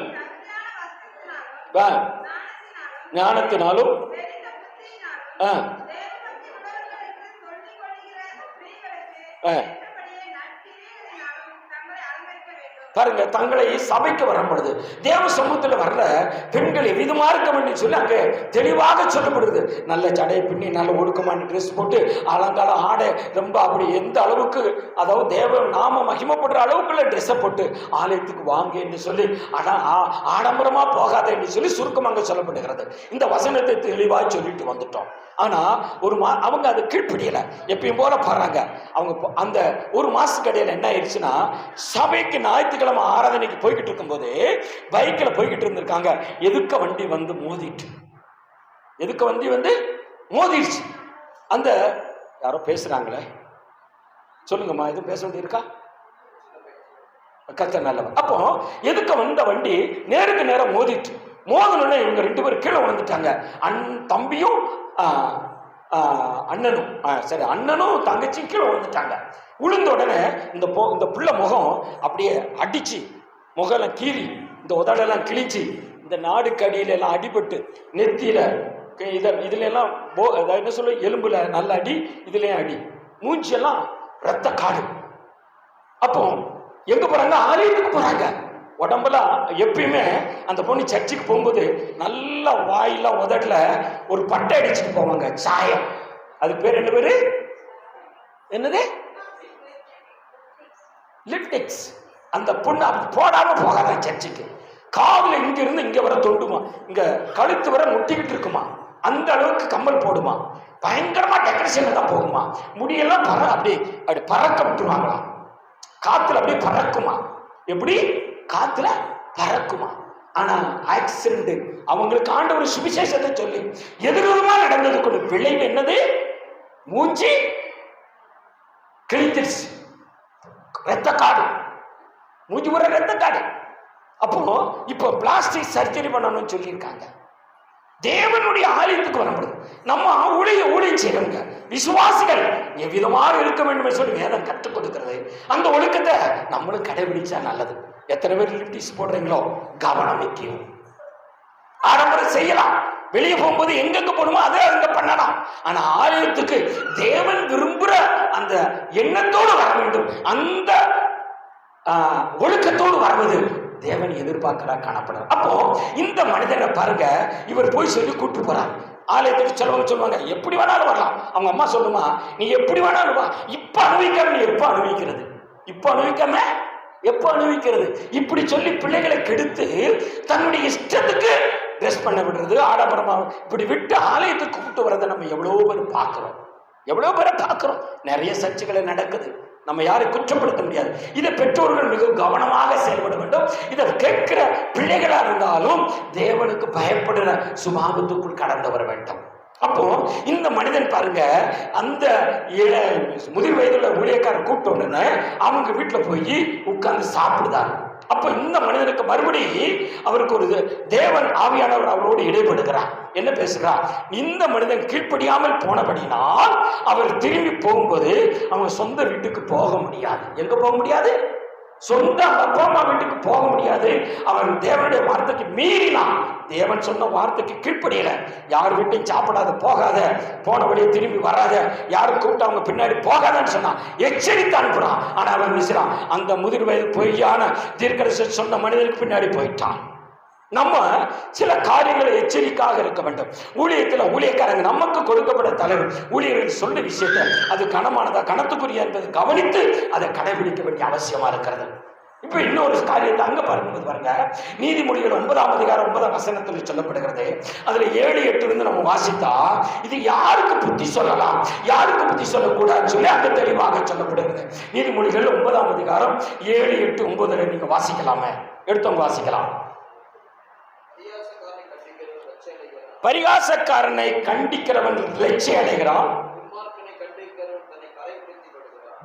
ஞானத்தினாலும் பாருங்க, தங்களை சபைக்கு வரும் பொழுது தேவ சமூகத்தில் வர்ற பெண்கள் எவ்விதமா இருக்க வேண்டும் சொல்லி அங்கே தெளிவாக சொல்லப்படுது. நல்ல ஜடை பின்னி நல்ல ஒடுக்கமான ட்ரெஸ் போட்டு அலங்கால ஆடை ரொம்ப அப்படி எந்த அளவுக்கு, அதாவது தேவ நாம மகிமைப்படுற அளவுக்குள்ள ட்ரெஸ்ஸை போட்டு ஆலயத்துக்கு வாங்க என்று சொல்லி ஆடம்பரமா போகாத என்று சொல்லி சுருக்கமாக சொல்லப்படுகிறது. இந்த வசனத்தை தெளிவாக சொல்லிட்டு வந்துட்டோம். ஆனா அவங்க அது கீழ்ப்படியல, எப்பயும் போல போறாங்க. அவங்க அந்த ஒரு மாசத்துக்கு இடையில என்ன ஆயிடுச்சுன்னா, சபைக்கு ஞாயிற்றுக்கிழமை ஆராதனைக்கு போய்கிட்டு இருக்கும் போது பைக்கில் போய்கிட்டு இருந்திருக்காங்க. எதுக்க வண்டி வந்து மோதிட்டு, எதுக்க வண்டி வந்து மோதிடுச்சு. அந்த யாரோ பேசுறாங்களே, சொல்லுங்கம்மா, எதுவும் பேச வேண்டி இருக்கா? கத்த நல்லவன். அப்போ எதுக்க வந்த வண்டி நேருக்கு நேரம் மோதிட்டு, மோதணுன்னு இவங்க 2 பேரும் கீழே விழுந்துட்டாங்க. தம்பியும் அண்ணனும், சரி, அண்ணனும் தங்கச்சியும் கீழே விழுந்துட்டாங்க. விழுந்த உடனே இந்த புள்ள முகம் அப்படியே அடிச்சு, முகம் கீறி, இந்த உதடெல்லாம் கிழிச்சு, இந்த நாடுக்கு அடியில எல்லாம் அடிபட்டு, நெத்தியில இதுல எல்லாம் என்ன சொல்ல, எலும்புல நல்ல அடி, இதுலயும் அடி, மூஞ்சியெல்லாம் ரத்த காடு. அப்போ எங்க போறாங்க? ஆலயத்துக்கு போறாங்க. உடம்புல எப்பயுமே அந்த பொண்ணு சர்ச்சுக்கு போகும்போது நல்ல வாயில உதடல ஒரு பட்டை அடிச்சுட்டு போவாங்க, சாயம். அதுக்கு பேர் என்ன பேரு? என்னது? லிப்டிக்ஸ். அந்த பொண்ணு அப்படி போடாம போகாத சர்ச்சுக்கு. காதுல இங்க இருந்து இங்க வர தொண்டுமா, இங்க கழுத்து வர முட்டிக்கிட்டு இருக்குமா, அந்த அளவுக்கு கம்மல் போடுமா, பயங்கரமா டெக்கரேஷன் தான் போகுமா, முடியெல்லாம் அப்படி பறக்க விட்டுருவாங்களாம், காத்துல அப்படியே பறக்குமா. எப்படி? காத்துல பறக்குமா. ஆனா ஆக்சிடென்ட், அவங்களுக்கு ஆண்டவர் சுவிசேஷத்தை சொல்லி எதிர்விதமா நடந்ததுக்கு விளைவு என்னது? மூஞ்சி கிழித்திருச்சு, ரத்த காடு, மூஞ்சி ஒரு ரத்த காடு. அப்போ இப்போ பிளாஸ்டிக் சர்ஜரி பண்ணணும்னு சொல்லியிருக்காங்க. தேவனுடைய ஆலயத்துக்கு வரப்படுது. நம்ம ஊழியம் செய்யறவங்க, விசுவாசிகள் எவ்விதமாக இருக்க வேண்டும் சொல்லி வேதம் கற்றுக் கொடுக்கிறது. அந்த ஒழுக்கத்தை நம்மளும் கடைபிடிச்சா நல்லது. எத்தனை பேர் லிப்டிக்ஸ் போடுறீங்களோ கவனம் முக்கியம். ஆடம்பரம் செய்யலாம், வெளியே போகும்போது எங்கெங்க போடுமோ அதை அங்க பண்ணலாம். ஆனா ஆலயத்துக்கு தேவன் விரும்புற அந்த எண்ணத்தோடு வர வேண்டும், அந்த ஒழுக்கத்தோடு வருவது தேவன் எதிர்பார்க்கிறா, காணப்படுற. அப்போ இந்த மனிதனை பாருங்க, இவர் போய் சொல்லி கூட்டு போறார். ஆலயத்துக்கு சொல்லுவாங்க, எப்படி வேணாலும் வரலாம். அவங்க அம்மா சொல்லுமா, நீ எப்படி வேணாலும் வா, இப்ப அனுபவிக்காம நீ எப்ப அனுபவிக்கிறது, இப்ப அனுபவிக்காம எப்ப அனுபவிக்கிறது, இப்படி சொல்லி பிள்ளைகளை கெடுத்து தன்னுடைய இஷ்டத்துக்கு ட்ரெஸ் பண்ண விடுறது, ஆடம்பரமா இப்படி விட்டு ஆலயத்துக்கு கூப்பிட்டு வரதை நம்ம எவ்வளவு பேர் பார்க்கிறோம், எவ்வளவு பேரை பார்க்கிறோம். நிறைய சர்ச்சைகளை நடக்குது, நம்ம யாரும் குற்றப்படுத்த முடியாது. இதை பெற்றோர்கள் மிக கவனமாக செயல்பட வேண்டும். இதை கேட்கிற பிள்ளைகளா இருந்தாலும் தேவனுக்கு பயப்படுற சுபாவத்துக்குள் கடந்து வர வேண்டும். அப்போ இந்த மனிதன் பாருங்க, அந்த முதிர் வயதுள்ள ஊழியக்காரர் கூப்பிட்ட உடனே அவங்க வீட்டுல போய் உட்கார்ந்து சாப்பிடுதாரு. அப்ப இந்த மனிதனுக்கு மறுபடி அவருக்கு ஒரு தேவன் ஆவியானவர் அவரோடு இடைபடுகிறார். என்ன பேசுகிறார்? இந்த மனிதன் கீழ்ப்படியாமல் போனபடினால் அவர் திரும்பி போகும்போது அவங்க சொந்த வீட்டுக்கு போக முடியாது. எங்க போக முடியாது? சொந்த அப்பா அம்மா வீட்டுக்கு போக முடியாது. அவன் தேவனுடைய வார்த்தைக்கு மீறினான், தேவன் சொன்ன வார்த்தைக்கு கீழ்ப்படியல. யார் வீட்டையும் சாப்பிடாத, போகாத, போன வழியை திரும்பி வராத, யாரும் கூப்பிட்டு அவங்க பின்னாடி போகாதன்னு சொன்னான், எச்சரித்து அனுப்புறான். ஆனா அவன் மிஸ்றான். அந்த முதிர் வயது பொய்யான தீர்க்கதரிசி சொன்ன மனிதனுக்கு பின்னாடி போயிட்டான். நம்ம சில காரியங்களை எச்சரிக்கையாக இருக்க வேண்டும். ஊழியத்தில் ஊழியக்காரங்க நமக்கு கொடுக்கப்பட்ட தலைவர் ஊழியர்கள் சொல்ற விஷயத்தை அது கனமானதா கனத்துக்குரிய என்பதை கவனித்து அதை கடைபிடிக்க வேண்டிய அவசியமா இருக்கிறது. இப்ப இன்னொரு காரியத்தை அங்க பார்க்கும்போது பாருங்க, நீதிமொழிகள் 9ஆம் அதிகாரம் 9ஆம் வசனத்தில் சொல்லப்படுகிறது. அதுல 7, 8 இருந்து நம்ம வாசித்தா இது யாருக்கு புத்தி சொல்லலாம், யாருக்கு புத்தி சொல்லக்கூடாதுன்னு சொல்லி அங்க தெளிவாக சொல்லப்படுகிறது. நீதிமொழிகள் 9ஆம் அதிகாரம் 7, 8, 9 நீங்க வாசிக்கலாமே, எடுத்தவங்க வாசிக்கலாம். பரிகாசக்காரனை கண்டிக்கிறவன் இலட்சியம் அடைகிறான்,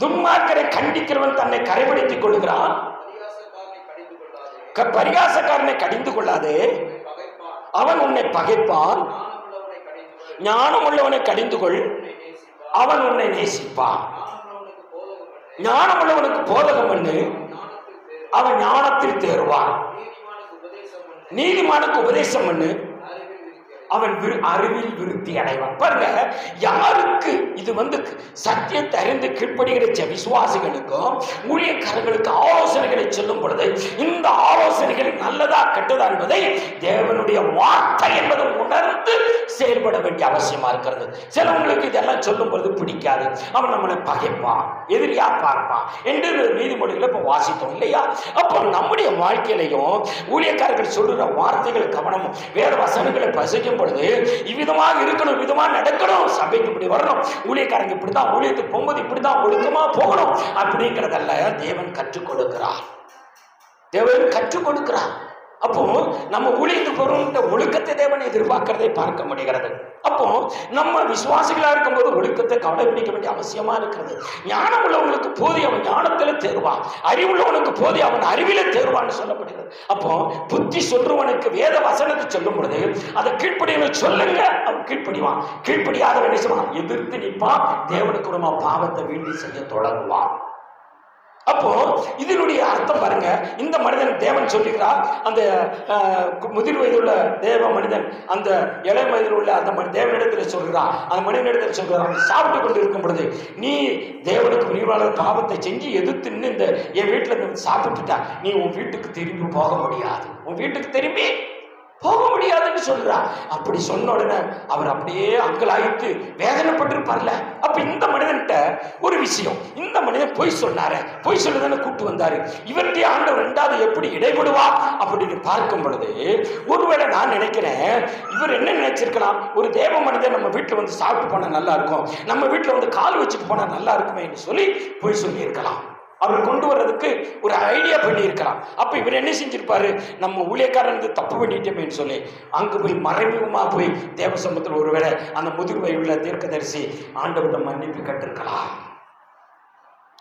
துன்மார்க்கரை கண்டிக்கிறவன் தன்னை கரைபிடித்துக் கொள்கிறான். பரிகாசக்காரனை கடிந்து கொள்ளாதே, அவன் உன்னை பகைப்பான். ஞானம் உள்ளவனை கடிந்து கொள், அவன் உன்னை நேசிப்பான். ஞானம் உள்ளவனுக்கு போதகம் பண்ணு, அவன் ஞானத்தில் தேர்வான். நீதிமானுக்கு உபதேசம் பண்ணு, அவன் அறிவில் விருத்தி அடைவான். பாருங்க, யாருக்கு இது சத்தியத்தை அறிந்து கீழ்ப்படுகிற விசுவாசிகளுக்கும் ஊழியக்காரர்களுக்கு ஆலோசனைகளை சொல்லும் பொழுது இந்த ஆலோசனைகள் நல்லதா கெட்டதா என்பதை தேவனுடைய வார்த்தை என்பதை உணர்ந்து செயல்பட வேண்டிய அவசியமா இருக்கிறது. சிலவங்களுக்கு இதெல்லாம் சொல்லும் பொழுது பிடிக்காது, அவன் நம்மளை பகைப்பான், எதிரியா பார்ப்பான் என்று நீதிமொழிகளை இப்ப வாசித்தோம் இல்லையா? அப்போ நம்முடைய வாழ்க்கையிலையும் ஊழியக்காரர்கள் சொல்ற வார்த்தைகள் கவனமும் வேற வசனங்களை பசிக்கும் பொழுது இவ்விதமாக இருக்கணும், இவ்விதமாக நடக்கணும், சபைக்கு இப்படி வரணும், ஊழியக்காரங்க இப்படிதான், ஊழியத்துக்கு போகும்போது இப்படிதான் ஒழுக்கமா போகணும் அப்படிங்கிறதல்ல தேவன் கற்றுக் கொடுக்கிறார். தேவன் கற்றுக் கொடுக்கிறார். அப்போ நம்ம ஊழியத்துக்கு போறோம் ஒழுக்கத்தை தேவன் எதிர்பார்க்கிறதை பார்க்க முடிகிறது. அப்போ நம்ம விசுவாசிகளா இருக்கும்போது ஒழுக்கத்தை கவலைப்பிடிக்க வேண்டிய அவசியமா இருக்கிறது. ஞானம் உள்ளவங்களுக்கு போதி அவன் ஞானத்துல தேர்வான், அறிவுள்ளவனுக்கு போதி அவன் அறிவில தேர்வான்னு சொல்லப்படுகிறது. அப்போ புத்தி சொல்றவனுக்கு வேத வசனத்தை சொல்லும் பொழுது அதை கீழ்ப்படியவன் சொல்லுங்க, அவன் கீழ்ப்படிவான். கீழ்ப்படியாதவன் என்ன செய்வான்? எதிர்த்து நிற்பான், தேவனுக்கு ஒரு பாவத்தை வீண்டி செய்ய தொடங்குவான். அப்போ இதனுடைய அர்த்தம் பாருங்க, இந்த மனிதன் தேவன் சொல்லுகிறார், அந்த முதிர் வயதுள்ள தேவ மனிதன் அந்த இளை வயதில் உள்ள அந்த தேவனிடத்தில் சொல்கிறான், அந்த மனிதனிடத்தில் சொல்கிறான், சாப்பிட்டு கொண்டு இருக்கும் பொழுது நீ தேவனுக்கு பிரியமானவர் பாவத்தை செஞ்சு எதிர்த்து நின்று இந்த என் வீட்டில் சாப்பிட்டுட்டா நீ உன் வீட்டுக்கு திரும்பி போக முடியாது, உன் வீட்டுக்கு திரும்பி போக முடியாதுன்னு சொல்றான். அப்படி சொன்ன உடனே அவர் அப்படியே அங்கலாயிட்டு வேதனைப்பட்டிருப்பார்ல. அப்ப இந்த மனிதன்கிட்ட ஒரு விஷயம், இந்த மனிதன் பொய் சொன்னாரு, பொய் சொல்லுதானே கூப்பிட்டு வந்தாரு, இவர்கிட்ட ஆண்டவர் ரெண்டாவது எப்படி இடைபடுவா அப்படின்னு பார்க்கும் பொழுது ஒருவேளை நான் நினைக்கிறேன், இவர் என்ன நினைச்சிருக்கலாம், ஒரு தேவ மனிதன் நம்ம வீட்டுல சாப்பிட்டு போனா நல்லா இருக்கும், நம்ம வீட்டுல கால் வச்சுட்டு போனா நல்லா இருக்குமே சொல்லி பொய் சொல்லி இருக்கலாம். அவர் கொண்டு வர்றதுக்கு ஒரு ஐடியா பண்ணி இருக்கலாம். அப்ப இவர் என்ன செஞ்சிருப்பாரு, நம்ம ஊழியக்காரன் தப்பு பண்ணிட்டோமே சொல்லி அங்கு போய் மறைமுகமா போய் தேவ சமூகத்தில் ஒருவேளை அந்த முதிர் வயதுள்ள தீர்க்கதரிசி ஆண்டவர்கிட்ட மன்னிப்பு கேட்டிருக்கலாம்.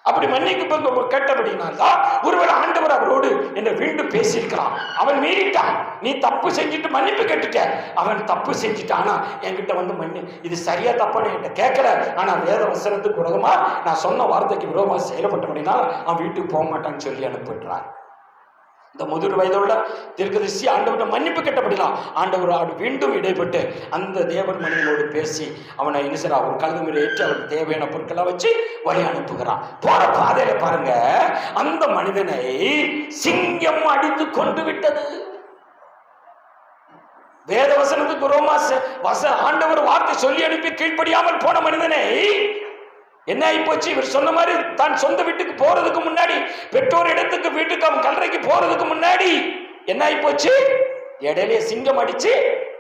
அப்படி மன்னிப்பு கேட்டபடினால்தான் ஒருவேளை ஆண்டவர் அவரோடு என்ன மீண்டும் பேசியிருக்கலாம். அவன் மீறிட்டான், நீ தப்பு செஞ்சுட்டு மன்னிப்பு கேட்டுட்ட, அவன் தப்பு செஞ்சுட்டானா என்கிட்ட மன்னி இது சரியா தப்பான்னு என்கிட்ட கேட்கல, ஆனா வேத வசனத்துக்கு விரோதமா நான் சொன்ன வார்த்தைக்கு விரோதமா செயல்பட்டபடினா அவன் வீட்டுக்கு போக மாட்டான்னு சொல்லி அனுப்பிடுறார். இந்த முதிர் வயதுள்ள தீர்க்கதரிசி ஆண்டவர்கிட்ட மன்னிப்பு கேட்டபடிலாம் ஆண்டவர் மீண்டும் இடைப்பட்டு அந்த தேவன் மனிதனோடு பேசி அவனை இனிசரா ஒரு கழுதுமுறை ஏற்றி அவருக்கு தேவையான பொருட்களை வச்சு வழி அனுப்புகிறான். போற பாதையில பாருங்க, அந்த மனிதனை சிங்கம் அடித்து கொண்டு விட்டது. வேத வசனத்துக்கு ரோமா ஆண்டவர் வார்த்தை சொல்லி அனுப்பி கீழ்ப்படியாமல் போன மனிதனை என்ன ஆகி போச்சு, இவர் சொன்ன மாதிரி தான் சொந்த வீட்டுக்கு போறதுக்கு முன்னாடி, பெற்றோர் இடத்துக்கு வீட்டுக்கு அவன் கல்லறைக்கு போறதுக்கு முன்னாடி என்ன ஆகி போச்சு, இடையிலே சிங்கம் அடிச்சு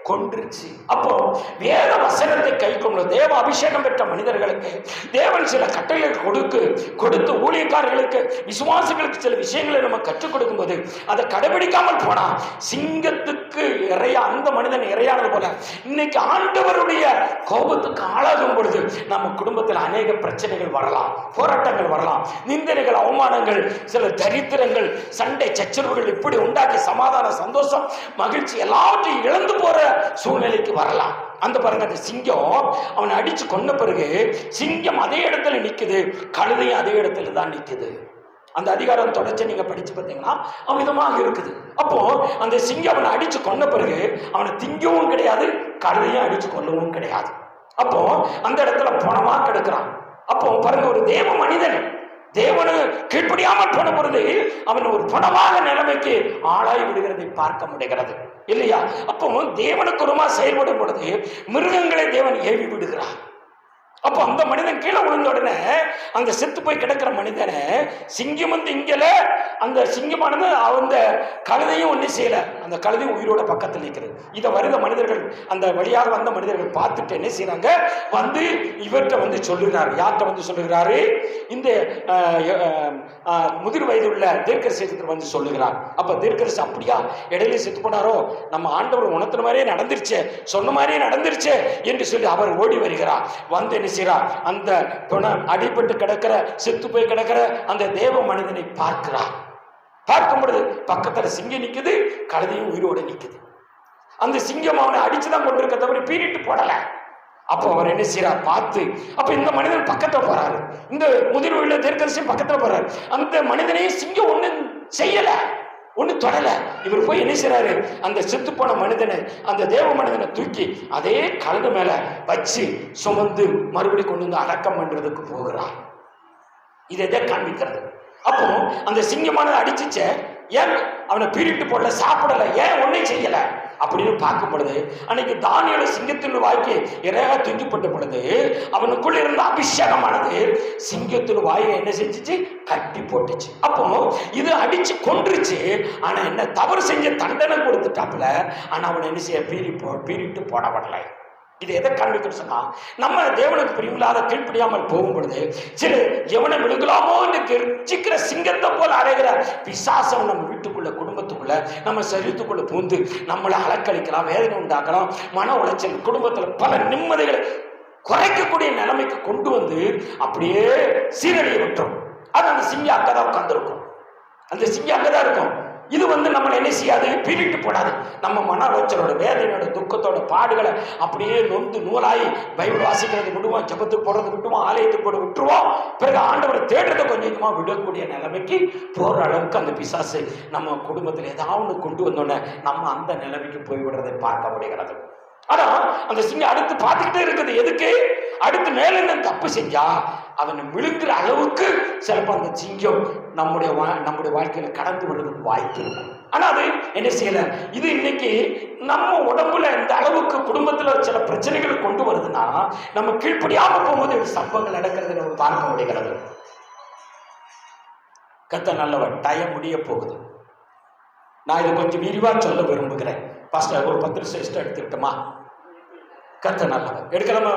கொன்றுச்சு. அப்போ வேத வசனத்தை கை கொண்டு தேவ அபிஷேகம் பெற்ற மனிதர்களுக்கு தேவன் சில கட்டளைகள் கொடுத்து ஊழியக்காரர்களுக்கு விசுவாசிகளுக்கு சில விஷயங்களை நம்ம கற்றுக் கொடுக்கும் போது அதை கடைபிடிக்காமல் போனா சிங்கத்துக்கு இறையா அந்த மனிதன் இறையானது போல இன்னைக்கு ஆண்டவருடைய கோபத்துக்கு ஆளாகும் பொழுது நம்ம குடும்பத்தில் அநேக பிரச்சனைகள் வரலாம், போராட்டங்கள் வரலாம், நிந்தனைகள், அவமானங்கள், சில தரித்திரங்கள், சண்டை சச்சரவுகள் இப்படி உண்டாக்கி சமாதான சந்தோஷம் மகிழ்ச்சி எல்லாவற்றையும் இழந்து போற சூழ்நிலைக்கு வரலாம். அந்த பாருங்க, அந்த சிங்கம் அவனை அடிச்சு கொன்ன பிறகு சிங்கம் அதே இடத்துல நிக்குது, கழுதையும் அதே இடத்துல தான் நிக்குது. அந்த அதிகாரம் தொடர்ச்சி நீங்க படிச்சு பார்த்தீங்கன்னா அமிதமாக இருக்குது. அப்போ அந்த சிங்கம் அவனை அடிச்சு கொன்ன பிறகு அவனை திங்கவும் கிடையாது, கழுதையும் அடிச்சு கொல்லவும் கிடையாது. அப்போ அந்த இடத்துல பணமா கிடக்கிறான். அப்போ பாருங்க, ஒரு தேவ மனிதன் தேவனு கீழ்ப்படியாமல் போன பொழுது அவன் ஒரு பணமாக நிலைமைக்கு ஆளாய் விடுகிறதை பார்க்க முடிகிறது இல்லையா? அப்போ தேவனுக்கு ஒருமா செயல்படும் பொழுது மிருகங்களை தேவன் ஏவி விடுகிறார். அப்போ அந்த மனிதன் கீழே விழுந்த உடனே அந்த செத்து போய் கிடக்கிற மனிதனை சிங்கம் இங்கல அந்த சிங்கமானது அந்த கழுதையும் ஒன்றும் செய்யல, அந்த கழுதையும் உயிரோட பக்கத்தில் நிற்கிறது. இதை வருத மனிதர்கள் அந்த வழியாக வந்த மனிதர்கள் பார்த்துட்டு என்ன செய்யறாங்க, இவர்கிட்ட சொல்லுகிறார். யார்கிட்ட சொல்லுகிறாரு, இந்த முதிர் வயது உள்ள தீர்க்கதரிசி சொல்லுகிறார். அப்ப தீர்க்கதரிசி அப்படியா இடையில செத்து போனாரோ, நம்ம ஆண்டவர் உணர்த்தின மாதிரியே நடந்துருச்சு, சொன்ன மாதிரியே நடந்துருச்சு என்று சொல்லி அவர் ஓடி வருகிறார். வந்து அந்த அடிபட்டு கிடக்கிற செத்து போய் கிடக்கிற அந்த தேவ மனிதனை பார்க்கிறார். பார்க்கும் பொழுது பக்கத்துல சிங்கம் நிக்குது, கழுதையும் உயிரோடு நிக்குது. அந்த சிங்கம் அவனை அடிச்சுதான் கொண்டிருக்க தவிர பீறிட்டு போடல. அப்போ அவர் என்ன செய்யறார் பார்த்து, அப்ப இந்த மனிதன் பக்கத்துல போறாரு, இந்த முதிர் உள்ள தீர்க்கதரிசி பக்கத்துல போறாரு. அந்த மனிதனையும் சிங்கம் ஒண்ணு செய்யல. ஒன்னும் தொடல. இவர் போய் என்ன செய்றாரு, அந்த செத்து போன மனிதனை, அந்த தேவ மனிதனை தூக்கி அதே கழுகு மேல வச்சு சுமந்து மறுபடியும் கொண்டு வந்து அடக்கம் பண்றதுக்கு போகிறார். இதை காண்பிக்கிறது. அப்போ அந்த சிங்கமானதை அடிச்சுச்ச, ஏன் அவனை பீரிட்டு போடல, சாப்பிடல, ஏன் ஒன்னும் செய்யல அப்படின்னு பார்க்கும் பொழுது, அன்னைக்கு தானியேல் சிங்கத்தின் வாய்க்கு இறையாக தூக்கப்பட்ட பொழுது அவனுக்குள்ள இருந்த அபிஷேகமானது சிங்கத்தின் வாயை என்ன செஞ்சிச்சு, கட்டி போட்டுச்சு. அப்போ இது அடிச்சு கொன்றுச்சு. ஆனா என்ன, தவறு செஞ்ச தண்டனை கொடுத்துட்டாப்புல. ஆனா அவனை என்ன செய்ய, பீரிட்டு போடப்படலை. இது எதை காண்பிக்கணும் சொன்னா, நம்ம தேவனுக்கு பிரியமில்லாத கீழ்ப்படியாமல் போகும் பொழுது சில எவனை விழுங்கலாமோ என்று கெர்ச்சிக்கிற சிங்கத்தை போல அடைகிற பிசாசம் நம்ம வீட்டுக்குள்ள, குடும்பத்துக்குள்ள, நம்ம சரீரத்துக்குள்ள பூந்து நம்மளை அலக்களிக்கலாம், வேதனை உண்டாக்கலாம், மன உளைச்சல், குடும்பத்துல பல நிம்மதிகளை குறைக்கக்கூடிய நிலைமைக்கு கொண்டு வந்து அப்படியே சீரழிய விட்டுரும். அது அந்த சிங்கம் அங்கதான் உட்கார்ந்துருக்கும், அந்த சிங்கம் அங்கதான் இருக்கும். இது நம்மளை என்ன செய்யாது, பீரிட்டு போடாது. நம்ம மன உளைச்சலோட, வேதனையோட, துக்கத்தோட பாடுகளை அப்படியே நொந்து நூலாய் பைபிள் வாசிக்கிறது விட்டுவோம், ஜபத்துக்கு போடுறது விட்டுவோம், ஆலயத்துக்கு போட விட்டுருவோம். பிறகு ஆண்டவரை தேடுறதை கொஞ்சம் கொஞ்சமா விடக்கூடிய நிலைமைக்கு போற அளவுக்கு அந்த பிசாசு நம்ம குடும்பத்தில் ஏதாவது கொண்டு வந்தோடனே நம்ம அந்த நிலைமைக்கு போய்விடுறதை பார்க்க முடிகிறது. ஆனா அந்த சிங்கம் அடுத்து பார்த்துக்கிட்டே இருக்குது. எதுக்கு? அடுத்து மேல என்ன தப்பு செஞ்சா அவனை விழுங்குற அளவுக்கு சிலப்போ அந்த சிங்கம் நம்முடைய வாழ்க்கையில கடந்து வருவதற்கு வாய்ப்பு இருக்கும். ஆனா அது என்ன செய்யல. இது இன்னைக்கு நம்ம உடம்புல இந்த அளவுக்கு குடும்பத்துல சில பிரச்சனைகள் கொண்டு வருதுன்னா, நம்ம கீழ்ப்படியாம போகும்போது சம்பவங்கள் நடக்கிறது நம்ம பார்க்க முடிகிறது. கர்த்தர் நல்லவர். டைம் முடிய போகுது. நான் இதை கொஞ்சம் விரிவா சொல்ல விரும்புகிறேன். பாஸ்டர் ஒரு 10 நிமிஷம் எடுத்துக்கிட்டோமா? கர்த்தர் நல்லவர். எடுக்கலாமா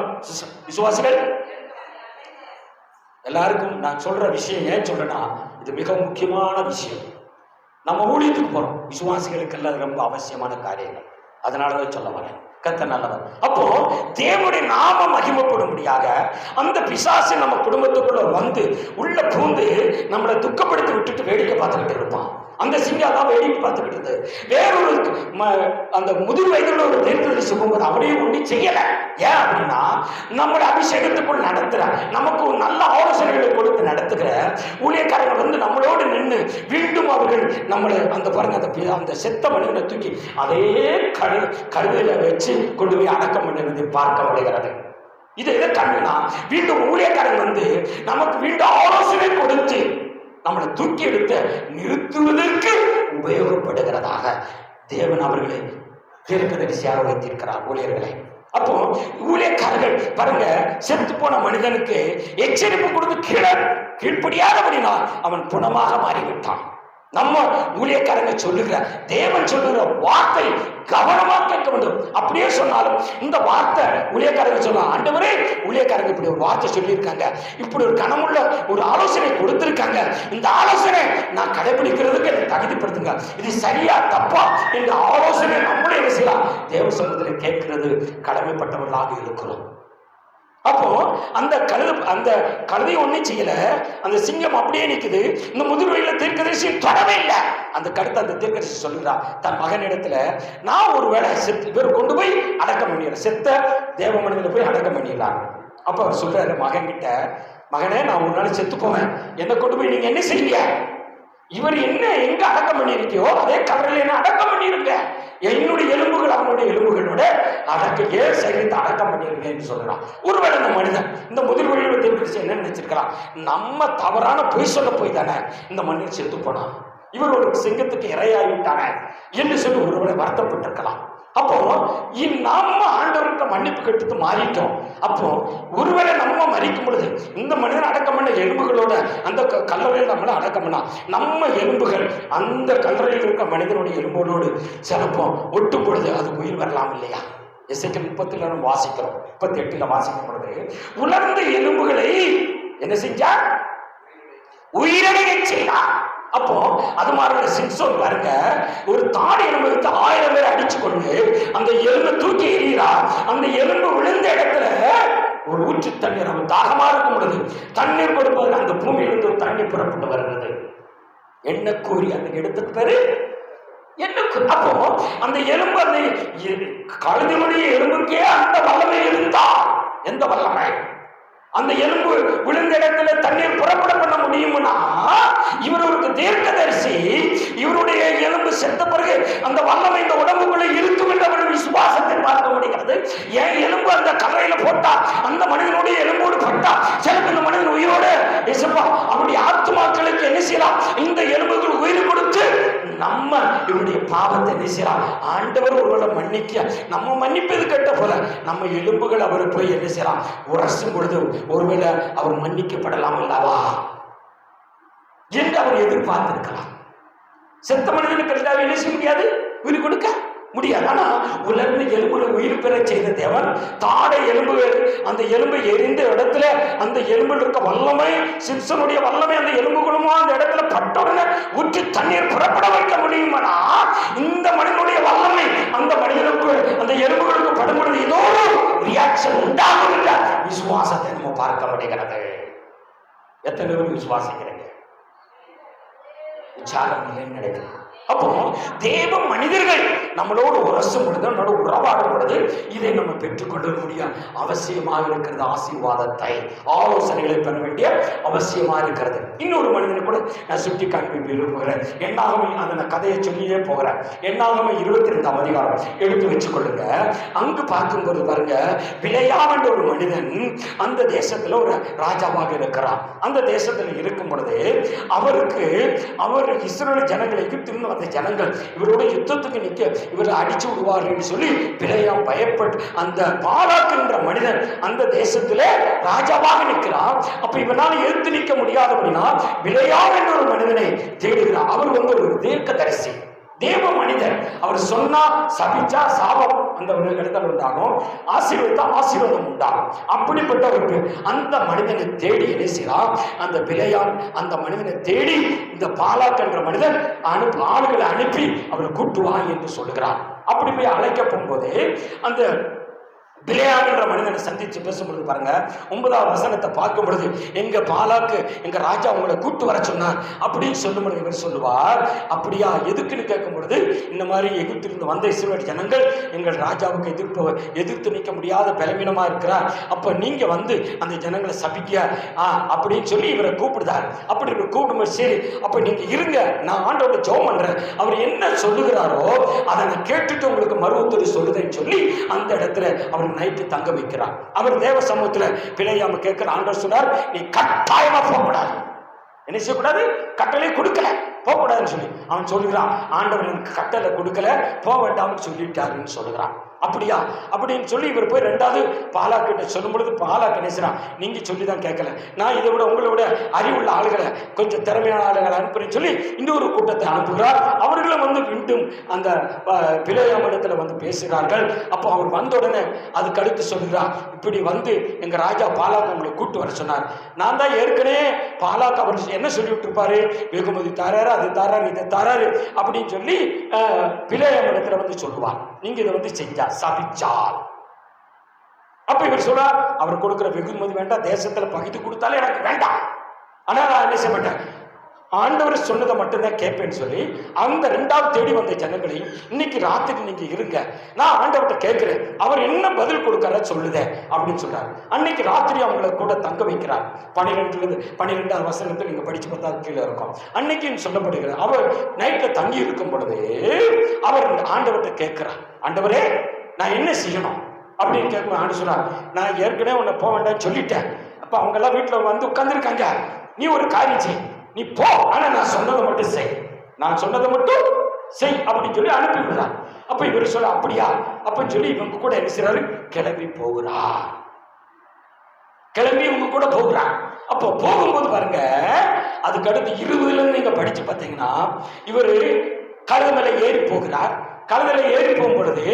விசுவாசிகள்? எல்லாருக்கும் நான் சொல்ற விஷயம் ஏன் சொல்றேன்னா, இது மிக முக்கியமான விஷயம். நம்ம ஊழியத்துக்கு போறோம், விசுவாசிகளுக்கு எல்லாம் ரொம்ப அவசியமான காரியங்கள். அதனாலதான் சொல்ல வரேன். கர்த்தர் நல்லவர். அப்போ தேவனுடைய நாம மகிமைப்படும்படியாக அந்த பிசாசு நம்ம குடும்பத்துக்குள்ள வந்து உள்ள பூந்து நம்மளை துக்கப்படுத்தி விட்டுட்டு வேடிக்கை பார்த்துக்கிட்டு இருப்பான். அந்த சிங்கம் தான் வேடிக்கை பார்த்துக்கிட்டு இருந்தது. வேறொரு அந்த முதிர் வயதில் ஒரு தீர்க்கதரிசி போகும்போது அவரையும் ஒன்றும் செய்யல. ஏன் அப்படின்னா, நம்மளை அபிஷேகத்துக்குள் நடத்துற, நமக்கு ஒரு நல்ல ஆலோசனைகளை கொடுத்து நடத்துகிற ஊழியக்காரர்கள் நம்மளோடு நின்று மீண்டும் அவர்கள் நம்மளை அந்த பாருங்க அந்த செத்த மனிதனை தூக்கி அதே கழுதையில வச்சு கொண்டு போய் அடக்கம் பண்ணுறது பார்க்க முடிகிறது. இது எதை கண்ணுனா, வீண்டும் ஊழியக்காரன் நமக்கு வீண்டும் ஆலோசனை கொடுத்து நம்மளை தூக்கி எடுத்து நிறுத்துவதற்கு உபயோகப்படுகிறதாக தேவன் அவர்களை தீர்க்கதரிசியாக வைத்திருக்கிறார் ஊழியர்களை. அப்போ ஊழியக்காரர்கள் பாருங்க, செத்து போன மனிதனுக்கு எச்சரிப்பு கொடுத்து கீழ்ப்படியாதபடினா அவன் புணமாக மாறிவிட்டான். நம்ம ஊழியக்காரங்க சொல்லுகிற, தேவன் சொல்லுகிற வார்த்தை கவனமா கேட்க வேண்டும். அப்படியே சொன்னாலும் இந்த வார்த்தை ஊழியக்காரங்க சொல்லலாம், ஆண்டவரே ஊழியக்காரங்க இப்படி ஒரு வார்த்தை சொல்லியிருக்காங்க, இப்படி ஒரு கனமுள்ள ஒரு ஆலோசனை கொடுத்திருக்காங்க, இந்த ஆலோசனை நான் கடைபிடிக்கிறதுக்கு என்னை தகுதிப்படுத்துங்க, இது சரியா தப்பா என்ற ஆலோசனை நம்மளே என்ன செய்யலாம், தேவ சமூகத்தில் கேட்கிறது கடமைப்பட்டவர்களாக இருக்கிறோம். அப்போ அந்த கழுதை ஒன்னும் செய்யல, அந்த சிங்கம் அப்படியே நிக்குது. இந்த முதிர் வயதுல தீர்க்கதரிசி தொடவே இல்லை. அந்த கருத்தை அந்த தீர்க்கதரிசி சொல்லுறா தன் மகனிடத்துல, நான் ஒருவேளை இவர் கொண்டு போய் அடக்கம் பண்ணிடுறேன், செத்த தேவ மனிதனை போய் அடக்கம் பண்ணிடலாம். அப்ப அவர் சொல்றாரு மகன் கிட்ட, மகனே நான் ஒரு நாள் செத்து போவேன், என்னை கொண்டு போய் நீங்க என்ன செய்வீங்க, இவர் என்ன எங்க அடக்கம் பண்ணிருக்கியோ அதே கவரில் என்ன அடக்கம் பண்ணிருங்க, என்னுடைய எலும்புகள் அவனுடைய எலும்புகளோட சரீரத்தை அடக்கம் பண்ணிருக்கேன்னு சொல்றான். ஒருவேளை இந்த மனிதன் இந்த முதிர் வழியில் தீர்க்கதரிசி என்ன நினைச்சிருக்கலாம், நம்ம தவறான பொய் சொல்ல போய் தானே இந்த மனிதன் செத்து போனான், இவர் ஒரு சிங்கத்துக்கு இரையாகிவிட்டானே என்று சொல்லி ஒருவேளை வருத்தப்பட்டிருக்கலாம். அப்போ நம்ம ஆண்டவர்கிட்ட மன்னிப்பு கேட்டு மாறிட்டோம். அப்போ ஒருவேளை நம்ம மறிக்கும் பொழுது இந்த மனிதன் அடக்கம் பண்ண எலும்புகளோட அந்த கல்லறையில் நம்மள அடக்கம் பண்ணா நம்ம எலும்புகள் அந்த கல்லறையில் இருக்க மனிதனுடைய எலும்போடு சிலப்போ ஒட்டும் பொழுது அது உயிர் வரலாம் இல்லையா? எசேக்கியேல் 30 நம்ம வாசிக்கிறோம், 38 வாசிக்கும் பொழுது உலர்ந்த எலும்புகளை என்ன செஞ்சார், உயிரடைய செய்தார். அப்போ அது மாதிரி சிம்சோன் பாருங்க, ஒரு தாடி எலும்பு எடுத்து 1000 பேரை அடிச்சு கொண்டு அந்த எலும்பை தூக்கி எறிகிறா. அந்த எலும்பு விழுந்த இடத்துல ஒரு ஊற்று தண்ணீர், அவன் தாகமா இருக்கும் பொழுது தண்ணீர் கொடுப்பது அந்த பூமியிலிருந்து ஒரு தண்ணீர் புறப்பட்டு வருகிறது. என்ன கூறி அந்த இடத்துக்கு பேரு என்ன. அப்போ அந்த எலும்பு, அந்த கழுதினுடைய எலும்புக்கே அந்த வல்லமை இருந்தா, எந்த வல்லமை, அந்த எலும்பு விழுந்த இடத்துல தண்ணீர் புறப்பட பண்ண முடியும்னா இவர் ஒரு தீர்க்கதரிசி. இவருடைய எலும்பு செத்த பிறகு அந்த வல்லமை இந்த உடம்புக்குள்ள இருக்கும் என்ற ஒரு விசுவாசத்தை பார்க்க முடிகிறது. ஏன் எலும்பு அந்த கல்லையில போட்டா அந்த மனிதனுடைய எலும்போடு பட்டா சிலருக்கு இந்த மனிதன் உயிரோடு அவருடைய ஆத்துமாக்களுக்கு என்ன செய்யலாம்? இந்த எலும்புகள் உயிர் கொடுத்து நம்ம இவருடைய பாவத்தை என்ன செய்யலாம்? ஆண்டவர் ஒருவேளை மன்னிக்க, நம்ம மன்னிப்பது கட்ட போல நம்ம எலும்புகள் அவரை போய் என்ன செய்யலாம்? உரசும் பொழுது ஒருவேளை அவர் மன்னிக்கப்படலாம் அல்லவா என்று அவர் எதிர்பார்த்திருக்கலாம். செத்த மனிதனுக்கு என்ன செய்ய முடியாது? உயிர் கொடுக்க முடியாது. ஆனா உலர்ந்த எலும்புகளை உயிர் பெற செய்த தேவன் தாடை எலும்புகள், அந்த எலும்பை எரிந்த இடத்துல அந்த எலும்பில் இருக்க வல்லமை, சிம்சனுடைய வல்லமை அந்த எலும்புகளுமா அந்த இடத்துல பட்டவுடனே ஊற்றி தண்ணீர் புறப்பட வைக்க முடியுமானா இந்த மனிதனுடைய வல்லமை அந்த மனிதனுக்கு அந்த எலும்புகளுக்கு படும்பொழுது ஏதோ ரியாக்ஷன் உண்டாகும் என்ற விசுவாசத்தை நம்ம பார்க்க முடிகிறது. எத்தனை பேர் விசுவாசிக்கிறீங்க? விசாரம் இல்லை நடக்குது. அப்போ தேவ மனிதர்கள் நம்மளோடு உரசும் பொழுது, நம்மளோட உறவாடும் பொழுது இதை நம்ம பெற்றுக்கொள்ள முடியும் அவசியமாக இருக்கிறது. ஆசீர்வாதத்தை, ஆலோசனைகளை பெற வேண்டிய அவசியமா இருக்கிறது. இன்னொரு மனிதனை கூட நான் சுட்டி காண்பி விரும்புகிறேன். என்னாகமே அந்த கதையை சொல்லியே போகிறேன். என்னாகமே 22ஆம் அதிகாரம் எடுத்து வச்சு கொள்ளுங்க. அங்கு பார்க்கும்போது பாருங்க, பிலேயாம் என்ற ஒரு மனிதன் அந்த தேசத்துல ஒரு ராஜாவாக இருக்கிறார். அந்த தேசத்துல இருக்கும் பொழுது அவர் இஸ்ரவேல் ஜனங்களை எகிப்திலிருந்து அந்த ஜனங்கள் இவரோட யுத்தத்துக்கு நிற்க இவரை அடிச்சு விடுவார்கள் சொல்லி பிலேயாம் பயப்பட்டு அந்த பாலாக் என்ற மனிதன் அந்த தேசத்துல ராஜாவாக நிற்கிறார். அப்ப இவனால் எதிர்த்து நிற்க முடியாதபடினா பிலேயாம் என்ற ஒரு மனிதனை தேடுகிறார். அவர் ஒரு தீர்க்கதரிசி, தேவ மனிதர். அவர் சொன்னா சபிச்சா சாபம் அந்த இடத்துல உண்டாகும், ஆசீர்வதித்தா ஆசீர்வாதம் உண்டாகும். அப்படிப்பட்ட ஒரு அந்த மனிதனை தேடி என்ன அந்த பிலேயாம் அந்த மனிதனை தேடி இந்த பாலாக் என்ற மனிதன் ஆளுகளை அனுப்பி அவரை கூட்டுவா என்று சொல்லுகிறார். அப்படி போய் அழைக்க போகும்போது அந்த பிலேயாம் என்ற மனிதனை சந்திச்சு பேசும்பொழுது பாருங்க, 9ஆவது வசனத்தை பார்க்கும் பொழுது, எங்க பாலாக்கு எங்க ராஜா உங்களை கூட்டு வர சொன்னார் அப்படின்னு சொல்லும் பொழுது இவர் சொல்லுவார், அப்படியா எதுக்குன்னு கேட்கும் பொழுது, இந்த மாதிரி எகிப்திலிருந்து வந்த இஸ்ரவேல் ஜனங்கள் எங்கள் ராஜாவுக்கு எதிர்த்து நிற்க முடியாத பலவீனமா இருக்கிறார், அப்ப நீங்க வந்து அந்த ஜனங்களை சபிக்க அப்படின்னு சொல்லி இவரை கூப்பிடுதார். அப்படி இவர் கூப்பிடும்போது, சரி அப்ப நீங்க இருங்க, நான் ஆண்டவரை ஜெபம் பண்றேன், அவர் என்ன சொல்லுகிறாரோ அதை நான் கேட்டுட்டு உங்களுக்கு மறு உத்தரவு சொல்லுதேன்னு சொல்லி அந்த இடத்துல அவர் நைட்டு தங்க வைக்கிறார். அவர் தேவ சமூகத்துல பிலேயாம் கேட்கிற, ஆண்டவர் சொன்னார், நீ கட்டாயமா போகக்கூடாது, என்ன செய்யக்கூடாது, கட்டளை கொடுக்கல, போகக்கூடாதுன்னு சொல்லி அவன் சொல்லுகிறான். ஆண்டவர் எனக்கு கட்டளை கொடுக்கல, போக வேண்டாம்னு சொல்லிட்டாருன்னு சொல்லுகிறான். அப்படியா அப்படின்னு சொல்லி இவர் போய் 2வது பாலாக்கிட்ட சொல்லும் பொழுது பாலாக் நினைச்சான், நீங்க சொல்லிதான் கேட்கல, நான் இதை விட உங்களை விட அறிவுள்ள ஆளுகளை, கொஞ்சம் திறமையான ஆளுகளை அனுப்புறேன்னு சொல்லி இன்னொரு கூட்டத்தை அனுப்புகிறார். அவர்களும் வந்து மீண்டும் அந்த பிலேயாம் இடத்துல வந்து பேசுகிறார்கள். அப்போ அவர் வந்த உடனே அதுக்கு அடுத்து சொல்லுகிறார், இப்படி வந்து எங்க ராஜா பாலாக் உங்களை கூட்டு வர சொன்னார், நான் தான் ஏற்கனவே பாலாக் அவர் என்ன சொல்லிவிட்டு இருப்பாரு, வெகுமதி தாராரு, அது தாராரு, இதை தாராரு அப்படின்னு சொல்லி பிலேயாம் இடத்துல வந்து சொல்லுவார், நீங்க இதை வந்து செஞ்சா சபிச்சால். அப்ப இவர் சொல்றார், அவர் கொடுக்கிற வெகுமதி வேண்டாம், தேசத்துல பகிர்ந்து கொடுத்தாலே எனக்கு வேண்டாம், ஆனா நான் என்ன செய்ய மாட்டேன், ஆண்டவர் சொன்னதை மட்டும்தான் கேட்பேன்னு சொல்லி அந்த 2வது தேடி வந்த ஜனங்களையும், இன்னைக்கு ராத்திரி நீங்க இருங்க, நான் ஆண்டவர்கிட்ட கேட்கிறேன், அவர் என்ன பதில் கொடுக்கற சொல்லுதே அப்படின்னு சொல்றாரு. அன்னைக்கு ராத்திரி அவங்களை கூட தங்க வைக்கிறார். 12வது வசனத்தில் நீங்க படிச்சு பார்த்தா கீழே இருக்கும். அன்னைக்கு சொல்லப்படுகிறது, அவர் நைட்ல தங்கி இருக்கும் பொழுது அவர் ஆண்டவர்கிட்ட கேட்கிறார், ஆண்டவரே நான் என்ன செய்யணும் அப்படின்னு கேட்கும். ஆண்டு சொன்னார், நான் ஏற்கனவே உன்னை போக வேண்டாம்னு சொல்லிட்டேன், அப்ப அவங்க எல்லாம் வீட்டுல வந்து உட்கார்ந்துருக்காங்க, நீ ஒரு காரியம் செய், நீ போ, ஆனா நான் சொன்னதை மட்டும் செய், நான் சொன்னதை மட்டும் செய் அப்படின்னு சொல்லி அனுப்பி விடுறார். அப்ப இவர் சொல்ல, அப்படியா அப்படின்னு சொல்லி இவங்க கூட என்ன செய்யறாரு, கிளம்பி போகிறார். கிளம்பி இவங்க கூட போகிறார். அப்போ போகும்போது பாருங்க, அதுக்கு அடுத்து 20ல நீங்க படிச்சு பார்த்தீங்கன்னா, இவர் கழுதை மேல ஏறி போகிறார். கழுதையில ஏறி போகும் பொழுது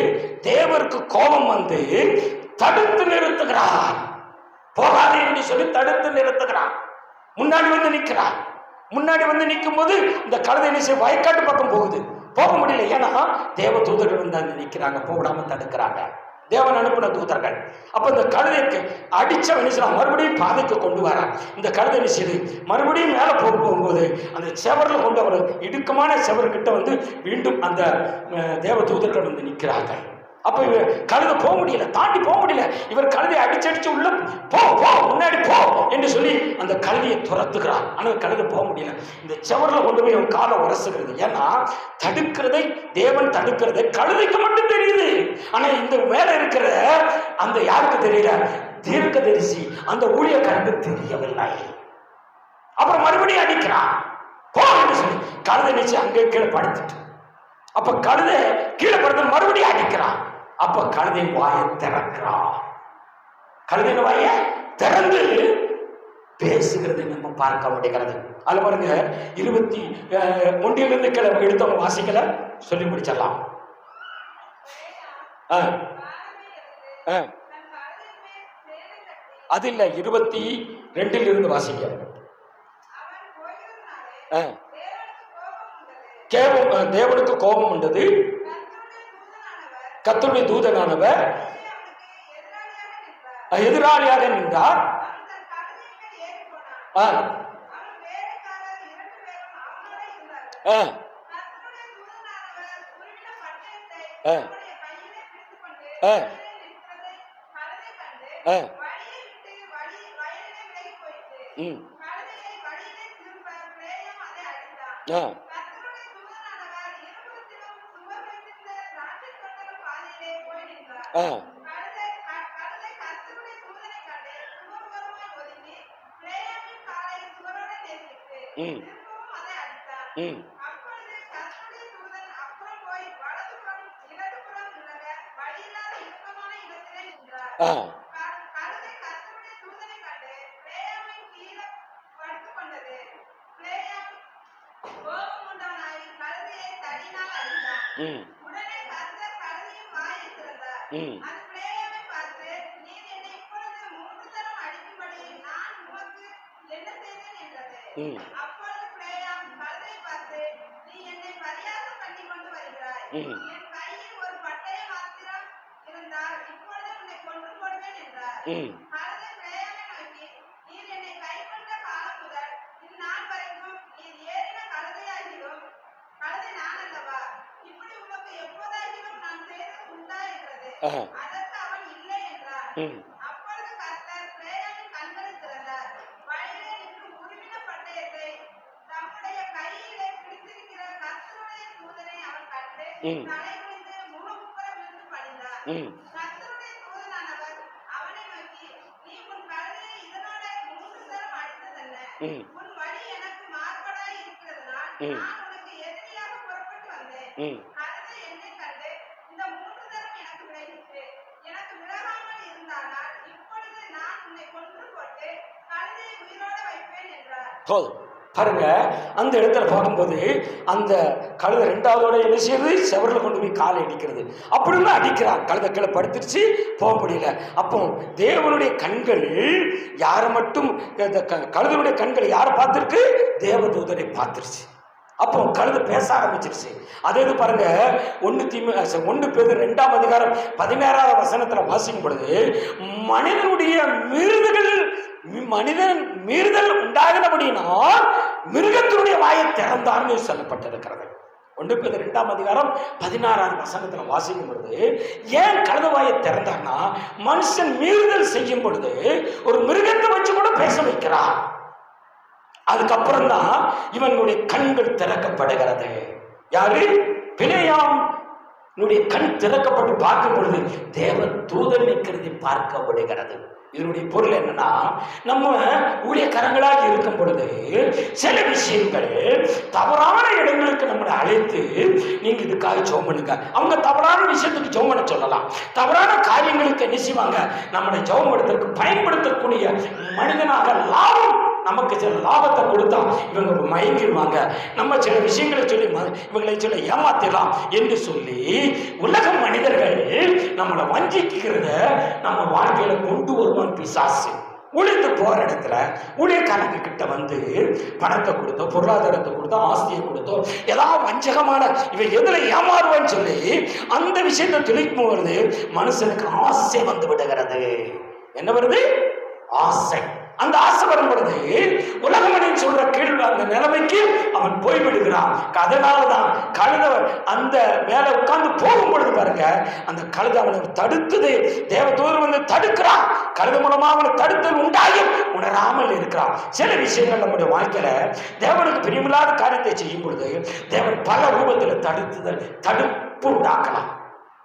தேவருக்கு கோபம் வந்து தடுத்து நிறுத்துகிறார். போகாதே என்று சொல்லி தடுத்து நிறுத்துகிறார். முன்னாடி வந்து நிற்கிறார். முன்னாடி வந்து நிற்கும் போது இந்த கழுதை என்ன வயக்காட்டு பக்கம் போகுது, போக முடியல. ஏன்னா தேவ தூதர்கள் வந்து அங்க நிற்கிறாங்க, போடாம தடுக்கிறாங்க, தேவன் அனுப்பின தூதர்கள். அப்ப இந்த கழுதைக்கு அடிச்ச மனுஷன் மறுபடியும் பாதைக்கு கொண்டு வர, இந்த கழுதை நிச்சயது மறுபடியும் மேல போகும்போது அந்த செவரில் கொண்டு வர இடுக்கமான செவர்கிட்ட வந்து மீண்டும் அந்த தேவ தூதர்கள் வந்து நிற்கிறார்கள். அப்ப கழுத போக முடியல, தாண்டி போக முடியல. இவர் கழுதையை அடிச்சு உள்ள போ போ முன்னாடி போ என்று சொல்லி அந்த கழுதையை துரத்துக்கிறார். ஆனால் கழுத போக முடியல. இந்த செவர்ல கொண்டு போய் அவன் காலை உரசுகிறது. ஏன்னா தடுக்கிறதை தேவன் தடுக்கிறதை கழுதைக்கு மட்டும் தெரியுது. ஆனா இந்த மேல இருக்கிற அந்த யாருக்கு தெரியல, தீர்க்கதரிசி அந்த ஊழியக்காரனுக்கு தெரியவில்லை. அப்புறம் மறுபடியும் அடிக்கிறான், போ என்று சொல்லி கழுதை நினைச்சு அங்கே கீழே படுத்துட்டு. அப்ப கழுதை கீழே படுத்து மறுபடியும் அடிக்கிறான். அப்ப கழுதை வாயை திறக்கிறான். கழுதை வாயை திறந்து பேசுகிறது நம்ம பார்க்க முடிகிறது. அது பாருங்க 21 கிழமை எடுத்தவங்க வாசிக்கல சொல்லி முடிச்சிடலாம். அது இல்ல 22 வாசிக்க. தேவனுக்கு கோபம் உண்டது. கர்த்தருடைய தூதனானவர் எதிராளியாக நின்றார். பாருங்க அந்த இடத்துல பார்க்கும்போது அந்த கழுதை 2வதோட என்ன செய்யுது, செவரில் கொண்டு போய் காலை அடிக்கிறது. அப்படின்னு அடிக்கிறான். கழுதை கீழே படுத்துருச்சு, போக முடியல. அப்போ தேவனுடைய கண்கள் யாரை மட்டும், கழுதையுடைய கண்கள் யாரை பார்த்துருக்கு, தேவதூதனை பார்த்துருச்சு. அப்போ கழுதை பேச ஆரம்பிச்சிருச்சு. அதே இது பாருங்க 1 பேதுரு 2ஆம் அதிகாரம் 16ஆவது வசனத்துல வாசிக்கும் பொழுது, மனிதனுடைய மனிதன் மீறுதல் உண்டாகினபடினால் மிருகத்தினுடைய வாயை திறந்தார்னு சொல்லப்பட்டிருக்கிறது. 1 பேதுரு 2ஆம் அதிகாரம் 16ஆவது வசனத்துல வாசிக்கும் பொழுது, ஏன் கழுதை வாயை திறந்தார்னா, மனுஷன் மீறுதல் செய்யும் பொழுது ஒரு மிருகத்தை வச்சு கூட பேச வைக்கிறார். அதுக்கப்புறம் தான் இவனுடைய கண்கள் திறக்கப்படுகிறது. யாரு? பிலேயாம் கண் திறக்கப்பட்டு பார்க்கும் பொழுது தேவ தூதன் நிற்கிறதை பார்க்க விடுகிறது. இதனுடைய பொருள் என்னன்னா, நம்ம ஊழியக்காரங்களாக இருக்கும் பொழுது சில விஷயங்கள் தவறான இடங்களுக்கு நம்மளை அழைத்து நீங்க இதுக்காக ஜெபம் பண்ணுங்க, அவங்க தவறான விஷயத்துக்கு ஜெபம் பண்ண சொல்லலாம். தவறான காரியங்களுக்கு என்ன செய்வாங்க, நம்மளை ஜெபம் எடுத்துக்கு பயன்படுத்தக்கூடிய மனிதனாக லாபம், நமக்கு சில லாபத்தை கொடுத்தா இவங்க மயங்கிடுவாங்க, நம்ம சில விஷயங்களை சொல்லி இவங்களை சொல்ல ஏமாத்திடலாம் என்று சொல்லி உலக மனிதர்கள் நம்மளை வஞ்சிக்கிறத நம்ம வாழ்க்கையில கொண்டு வருவான் பிசாசு. உழைத்து போற இடத்துல ஊழியக்காரங்க கிட்ட வந்து பணத்தை கொடுத்தோ, பொருளாதாரத்தை கொடுத்தோ, ஆஸ்தியை கொடுத்தோ, ஏதாவது வஞ்சகமான இவன் எதுல ஏமாறுவான்னு சொல்லி அந்த விஷயத்தை தெளிக்கும் வருது. மனுஷனுக்கு ஆசை வந்து விடுகிறது. என்ன வருது? ஆசை. அந்த ஆசை வரும் பொழுது உலகமனின் சொல்ற கீழ் அந்த நிலைமைக்கு அவன் போய்விடுகிறான். அதனாலதான் கழுதவர் அந்த மேல உட்கார்ந்து போகும் பொழுது பாருங்க, அந்த கழுதை அவனை தடுத்தது. தேவதூதர் வந்து தடுக்கிறான். கழுதை மூலமா அவனை தடுத்தது உண்டாயும் உணராமல் இருக்கிறான். சில விஷயங்கள் நம்முடைய வாழ்க்கையில தேவனுக்கு பிரியமில்லாத காரியத்தை செய்யும் பொழுது தேவன் பல ரூபத்தில் தடுப்பு உண்டாக்கலாம்.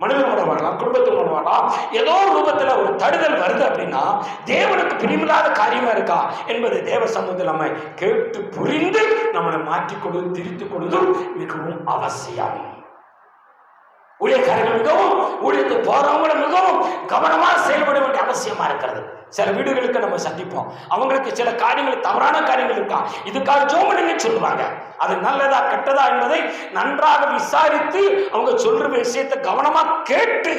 மனிதன் மூலம் வரலாம், குடும்பத்தின் மூலம் வரலாம். ஏதோ ஒரு ரூபத்தில் ஒரு தடுதல் வருது அப்படின்னா தேவனுக்கு பிரியமில்லாத காரியமா இருக்கா என்பது தேவ சமூகத்தில் நம்ம கேட்டு புரிந்து நம்மளை மாற்றிக்கொள்வது, திருத்திக் கொள்வது மிகவும் அவசியம். ஊழியக்காரர்கள் மிகவும், ஊழியத்துக்கு போறவங்கள மிகவும் கவனமாக செயல்பட வேண்டிய அவசியமா இருக்கிறது. சில வீடுகளுக்கு நம்ம சந்திப்போம், அவங்களுக்கு சில காரியங்கள், தவறான காரியங்கள் இருக்கா, இதுக்காக ஜெபம் பண்ணுங்கன்னு சொல்லுவாங்க. அது நல்லதா கெட்டதா என்பதை நன்றாக விசாரித்து அவங்க சொல்ற விஷயத்தை கவனமா கேட்டு,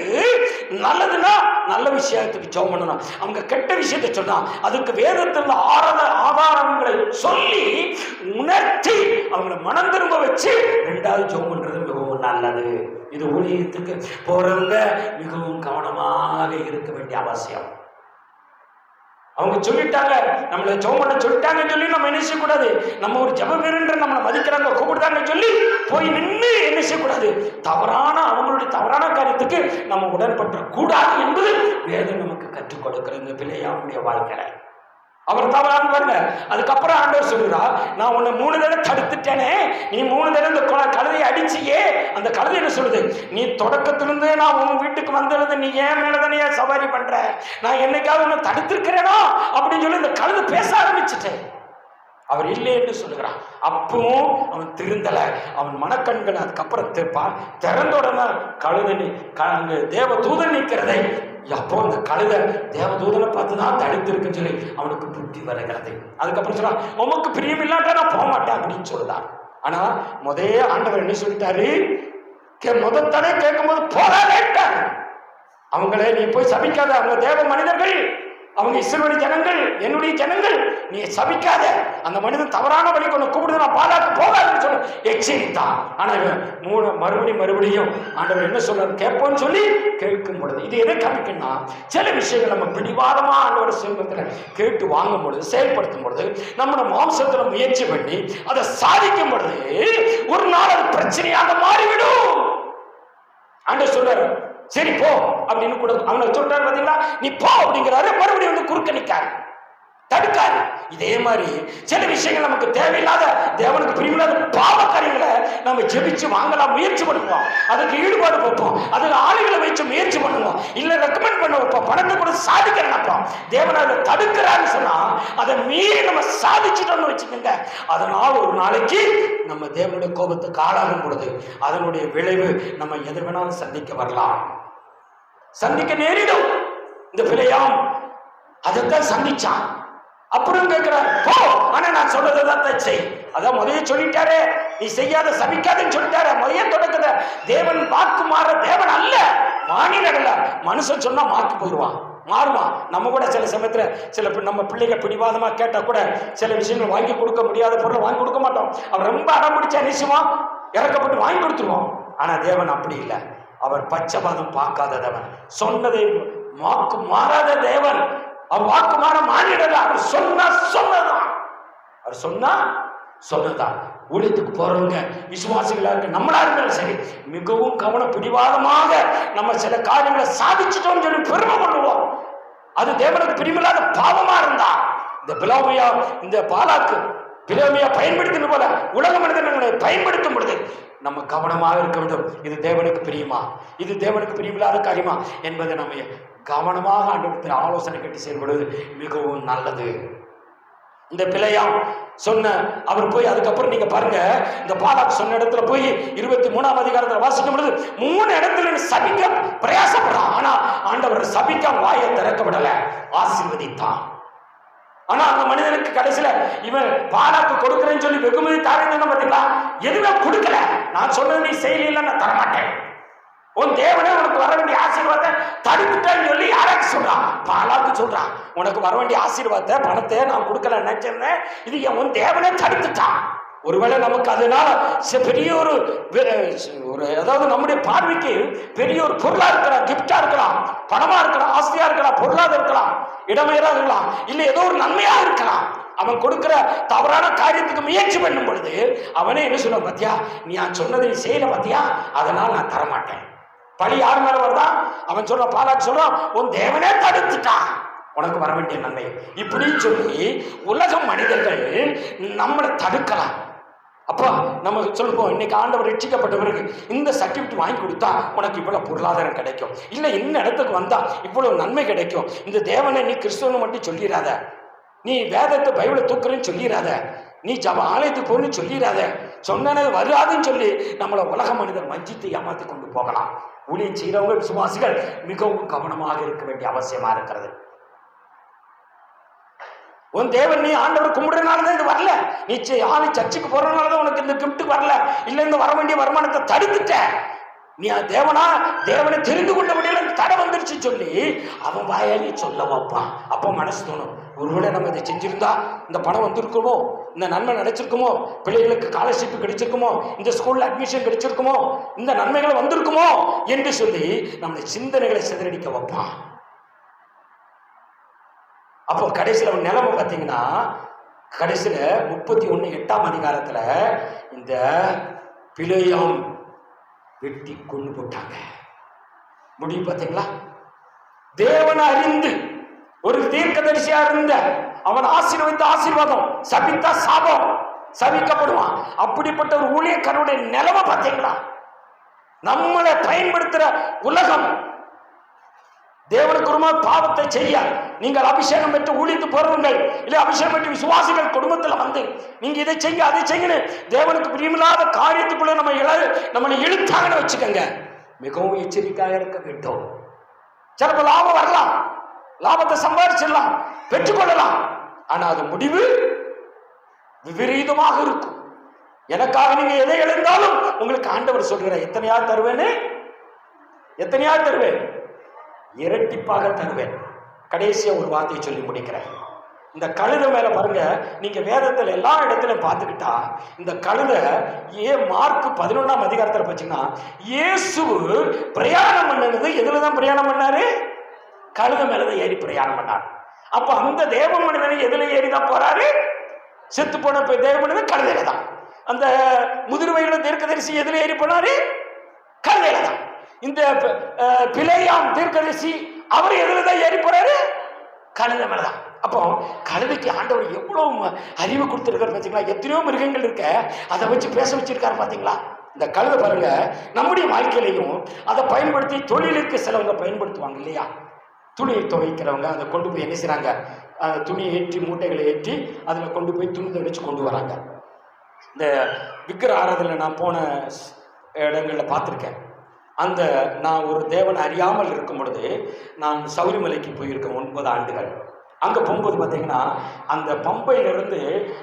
நல்லதுன்னா நல்ல விஷயத்துக்கு ஜெபம் பண்ணணும். அவங்க கெட்ட விஷயத்தை சொன்னா அதுக்கு வேதத்தில் ஆதாரங்களை சொல்லி உணர்த்தி அவங்களை மனம் திரும்ப வச்சு ரெண்டாவது ஜெபம் பண்றது மிகவும் நல்லது. இது ஊழியத்துக்கு போறவங்க மிகவும் கவனமாக இருக்க வேண்டிய அவசியம். அவங்க சொல்லிட்டாங்க, நம்மளை ஜெபம் பண்ண சொல்லிட்டாங்கன்னு சொல்லி நம்ம என்ன செய்யக்கூடாது. நம்ம ஒரு ஜெப வீரன்ற நம்மளை மதிக்கிறாங்க, கூப்பிடுதாங்க சொல்லி போய் நின்று என்ன செய்யக்கூடாது. அவங்களுடைய தவறான காரியத்துக்கு நம்ம உடன்பற்ற கூடாது என்பது வேதம் நமக்கு கற்றுக் கொடுக்கிற இந்த பிள்ளையாவுடைய வாழ்க்கை. அவர் தவறான பாருங்க. அதுக்கப்புறம் ஆண்டவர் சொல்கிறார், நான் உன்னை 3 தடவை தடுத்துட்டேனே, நீ 3 தடவை இந்த கழுதையை அடிச்சியே. அந்த கழுதை என்ன சொல்லுது, நீ தொடக்கத்திலிருந்து நான் உன் வீட்டுக்கு வந்திருந்து நீ ஏன் மேலதானே சவாரி பண்ற, நான் என்னைக்காவது உன்னை தடுத்திருக்கிறேனோ அப்படின்னு சொல்லி இந்த கழுதை பேச ஆரம்பிச்சுட்டேன். அவர் இல்லை என்று சொல்லுகிறான். அப்பவும் அவன் திருந்தல. அவன் மனக்கண்கள் அதுக்கப்புறம் திறந்த உடனே கழுதை அங்கு தேவ தூதன் நிற்கிறதை, அப்போ அந்த கழுதை தேவதூதனை பார்த்துதான் தடுத்திருக்குன்னு சொல்லி அவனுக்கு புத்தி வருகிறது. அதுக்கப்புறம் சொல்றான், உமக்கு பிரியம் இல்லாட்டா நான் போக மாட்டேன் அப்படின்னு சொல்லுதான். ஆனா ஆண்டவர் என்ன சொல்லிட்டாரு, தடவை கேட்கும் போது போராட்டாரு. அவங்களே நீ போய் சபிக்காத, அவங்க தேவ மனிதர்கள், அவங்க இஸ்ரவேல் ஜனங்கள், என்னுடைய ஜனங்கள், நீ சபிக்காத. அந்த மனிதன் தவறான வழி கொண்டு கூப்பிடுது, நான் பாலாக்கு போகாதுன்னு சொல்ல எச்சரித்தான். ஆனா மறுபடியும் ஆண்டவர் என்ன சொல்றாரு கேட்போன்னு சொல்லி கேட்கும் பொழுது இது எதை காமிக்கணும்னா, சில விஷயங்கள் நம்ம பிடிவாதமா ஆண்டோட சிவத்துல கேட்டு வாங்கும் பொழுது, செயல்படுத்தும் பொழுது, நம்மளோட மாம்சத்துல முயற்சி பண்ணி அதை சாதிக்கும் பொழுது ஒரு நாள் அது பிரச்சனையாக மாறிவிடும். ஆண்டவர் சொல்றாரு, சரி போ அப்படின்னு கூட அவனை சொல்றாரு. பாத்தீங்களா, நீ போ அப்படிங்கிறாரு. மறுபடியும் வந்து குறுக்க நிக்காரு, தடுக்காரு. இதே மாதிரி சில விஷயங்கள் நமக்கு தேவையில்லாத, தேவனுக்கு பிரியமில்லாத பாவ காரியங்களை நம்ம ஜெபிச்சு வாங்கலாம் முயற்சி பண்ணுவோம், அதுக்கு ஈடுபாடு வைப்போம், அதுக்கு ஆளுகளை வச்சு முயற்சி பண்ணுவோம், இல்ல ரெக்கமெண்ட் பண்ண வைப்போம், பணத்தை கூட சாதிக்க நினைப்போம். தேவன் அதை தடுக்கிறான்னு சொன்னா அதை மீறி நம்ம சாதிச்சுட்டோம்னு வச்சுக்கோங்க, அதனால ஒரு நாளைக்கு நம்ம தேவனுடைய கோபத்துக்கு ஆளாகும் பொழுது அதனுடைய விளைவு நம்ம எது வேணாலும் சந்திக்க வரலாம், சந்திக்க நேரிடும். இந்த பிள்ளையாம் அதைத்தான் சந்திச்சான். அப்புறம் கேட்கிறார், போ, ஆனா நான் சொல்றதான் செய். அதான் முதல்ல சொல்லிட்டாரு, நீ செய்யாத சபிக்காதன்னு சொல்லிட்டாரு. முதல்ல தொடக்கத தேவன் வாக்கு மாற தேவன் அல்ல, மாநில மனுஷன் சொன்னா மாக்கு போயிடுவான், மாறுவான். நம்ம கூட சில சமயத்துல நம்ம பிள்ளைகள் பிடிவாதமா கேட்டா கூட சில விஷயங்கள் வாங்கி கொடுக்க முடியாத பொருளை வாங்கி கொடுக்க மாட்டோம். அவர் ரொம்ப அடம் பிடிச்சா நிச்சயமா இறக்கப்பட்டு வாங்கி கொடுத்துருவோம். ஆனா தேவன் அப்படி இல்லை, அவர் பட்சபாதம் பார்க்காத தேவன், சொன்னதை வாக்கு மாறாத தேவன். அவர் வாக்கு மாற மாறிடல, அவர் சொன்னதான், அவர் சொன்னதான். ஊழியத்துக்கு போறவங்க விசுவாசிகளா இருக்க நம்மளா இருந்தாலும் சரி, மிகவும் கவன பிடிவாதமாக நம்ம சில காரியங்களை சாதிச்சுட்டோம் சொல்லி பெருமை கொள்ளுவோம். அது தேவனுக்கு பிரிமில்லாத பாவமா இருந்தா, இந்த பிலோமியா, இந்த பாலாக்கு பிலோமியா பயன்படுத்தின போல உலக மனிதர்களை பயன்படுத்தும் பொழுது நம்ம கவனமாக இருக்க வேண்டும். இது தேவனுக்கு பிரியுமா, இது தேவனுக்கு பிரியமில்லாத காரியமா என்பதை நம்ம கவனமாக ஆண்டவரத்தில் ஆலோசனை கட்டி செயல்படுவது மிகவும் நல்லது. இந்த பிள்ளையாம் சொன்ன அவர் போய் அதுக்கப்புறம் நீங்க பாருங்க, இந்த பாலாக்கு சொன்ன இடத்துல போய் 23ஆம் அதிகாரத்தில் வாசிக்கும் பொழுது 3 இடத்துல சபிக்க பிரயாசப்படுறான். ஆனா ஆண்டவர் சபிக்க வாயை திறக்க விடல, ஆசீர்வதித்தான். ஆனா அந்த மனிதனுக்கு கடைசியில இவன் பாலாக்கு கொடுக்கிறேன்னு சொல்லி வெகுமதி தாரேன்னு பார்த்தீங்களா, எதுவுமே கொடுக்கல. நான் சொன்னது நீ செய்யல, நான் தரமாட்டேன், உன் தேவனே உனக்கு வர வேண்டிய ஆசீர்வாதத்தை தடுத்துட்டேன்னு சொல்லி யாராக்கு சொல்றான், பாலாக்கு சொல்றான். உனக்கு வர வேண்டிய ஆசீர்வாதத்தை பணத்தை நான் கொடுக்கல நினைச்சிருந்தேன், இது உன் தேவனே தடுத்துட்டான். ஒருவேளை நமக்கு அதனால பெரிய ஒரு அதாவது நம்முடைய பார்வைக்கு பெரிய ஒரு பொருளா இருக்கலாம், கிஃப்டா இருக்கலாம், பணமா இருக்கலாம், ஆஸ்தியா இருக்கலாம், பொருளாதாரம் இருக்கலாம், இடமையா இருக்கலாம், இல்ல ஏதோ ஒரு நன்மையா இருக்கலாம். அவன் கொடுக்கிற தவறான காரியத்துக்கு முயற்சி பண்ணும் பொழுது அவனே என்ன சொல்ல, பாத்தியா நீ சொன்னதை நீ செய்யல பாத்தியா, அதனால நான் தரமாட்டேன். பழி யார் மேல வருதா? அவன் சொல்றான், பாலாக்கு சொல்றான், உன் தேவனே தடுத்துட்டான் உனக்கு வர வேண்டிய நன்மை. இப்படின்னு சொல்லி உலக மனிதர்கள் நம்மளை தடுக்கலாம். அப்போ நம்ம சொல்லுவோம், இன்னைக்கு ஆண்டவர் ரட்சிக்கப்பட்ட பிறகு இந்த சர்டிபிகேட் வாங்கி கொடுத்தா உனக்கு இவ்வளவு பொருளாதாரம் கிடைக்கும், இல்லை இந்த இடத்துக்கு வந்தா இவ்வளவு நன்மை கிடைக்கும், இந்த தேவனை நீ கிறிஸ்துவனை மட்டும் சொல்லிடாத, நீ வேதத்தை பைபிளை தூக்குறேன்னு சொல்லிடாத, நீ ஜப ஆலயத்துக்கு போன்னு சொல்லிடாத, சொன்னது வராதுன்னு சொல்லி நம்மளை உலக மனிதர் வஞ்சித்து ஏமாத்தி கொண்டு போகலாம். ஊழியம் செய்கிறவங்க விசுவாசிகள் மிகவும் கவனமாக இருக்க வேண்டிய அவசியமா இருக்கிறது. உன் தேவன் நீ ஆண்டவர் கும்பிடுறதுனாலதான் இது வரல, நீ ஆளு சர்ச்சுக்கு போறதுனாலதான் உனக்கு இந்த கிஃப்ட் வரல, இல்ல இந்த வர வேண்டிய வருமானத்தை தடுத்துட்ட, நீ தேவனா தேவனை தெரிந்து கொள்ள முடியல, தடை வந்துருச்சு சொல்லி அவன் வாயாலே சொல்ல வைப்பான். அப்போ மனசு தோணும், ஒருவேளை நம்ம இதை செஞ்சிருந்தா இந்த பணம் வந்திருக்குமோ, இந்த நன்மை கிடைச்சிருக்குமோ, பிள்ளைகளுக்கு ஸ்காலர்ஷிப் கிடைச்சிருக்குமோ, இந்த ஸ்கூல்ல அட்மிஷன் கிடைச்சிருக்குமோ, இந்த நன்மைகள் வந்திருக்குமோ என்று சொல்லி நம்முடைய சிந்தனைகளை சிதறடிக்க வைப்பான். அப்போ கடைசியில் அவன் நிலைமை பார்த்தீங்கன்னா, கடைசியில் 31:8 அதிகாரத்துல இந்த பிலேயாம் வெட்டி கொண்டு போட்டாங்க. முடிவு பார்த்தீங்களா? தேவனை அறிந்து ஒரு தீர்க்கதரிசியா இருந்த அவன் ஆசீர்வதித்த ஆசீர்வாதம், சபித்தா சாபம், சபிக்கப்படுவான். அப்படிப்பட்ட ஒரு ஊழியக்காரனுடைய நிலைமை பார்த்தீங்களா? நம்மளை பயன்படுத்துற உலகம் தேவனுக்கு பாவத்தை செய்ய நீங்கள் அபிஷேகம் பெற்று ஊழித்து போறவங்கள், இல்லை அபிஷேகம் பெற்று விசுவாசிகள் குடும்பத்தில் வந்து நீங்க இதை செய்ய அதை செய்யு தேவனுக்கு பிரியமில்லாத காரியத்துக்குள்ள நம்மளை இழுத்தாங்கன்னு வச்சுக்கோங்க, மிகவும் எச்சரிக்கையாக இருக்க வேண்டும். சிலப்ப லாபம் வரலாம், லாபத்தை சம்பாதிச்சிடலாம், பெற்றுக்கொள்ளலாம், ஆனா அது முடிவு விபரீதமாக இருக்கும். எனக்காக நீங்க எதை எழுந்தாலும் உங்களுக்கு ஆண்டவர் சொல்கிற, எத்தனையா தருவேன்னு, எத்தனையா தருவேன், இரட்டிப்பாக தருவேன். கடைசியா ஒரு வார்த்தையை சொல்லி முடிக்கிறேன். இந்த கழுதை மேல பாருங்க, நீங்க வேதத்துல எல்லா இடத்துலயும் பார்த்துக்கிட்டா இந்த கழுதை மார்க் 11 அதிகாரத்துல பார்த்தீங்கன்னா, இயேசு பிரயாணம் பண்ணது எதுலதான் பிரயாணம் பண்ணாரு? கழுதை மேலதான் ஏறி பிரயாணம் பண்ணார். அப்ப அந்த தேவ மனிதனை எதுல ஏறிதான் போறாரு? செத்து போன தேவ மனிதன் கழுதையில தான். அந்த முதிர்வையில தீர்க்கதரிசி எதுல ஏறி போனாரு? கழுதையில தான். இந்த பிலேயாம் தீர்க்கதரிசி அவர் எதுலதான் ஏறி போறாரு? கழுதை மேலதான். அப்போ கழுதைக்கு ஆண்டவர் எவ்வளவு அறிவு கொடுத்திருக்காரு பாத்தீங்களா? எத்தனையோ மிருகங்கள் இருக்க, அதை வச்சு பேச வச்சிருக்காரு பாத்தீங்களா? இந்த கழுதை பாருங்க, நம்முடைய வாழ்க்கையிலையும் அதை பயன்படுத்தி தொழிலுக்கு சிலவங்க பயன்படுத்துவாங்க இல்லையா? துணியை துவைக்கிறவங்க அதை கொண்டு போய் என்ன செய்றாங்க? அந்த துணியை ஏற்றி மூட்டைகளை ஏற்றி அதில் கொண்டு போய் துணி துவைச்சு கொண்டு வராங்க. இந்த விக்கிர ஆராதனை நான் போன இடங்களில் பார்த்துருக்கேன். அந்த நான் ஒரு தேவனை அறியாமல் இருக்கும் பொழுது நான் சௌரிமலைக்கு போயிருக்கேன் 9 ஆண்டுகள். அங்கே போகும்போது பார்த்தீங்கன்னா, அந்த பம்பையிலிருந்து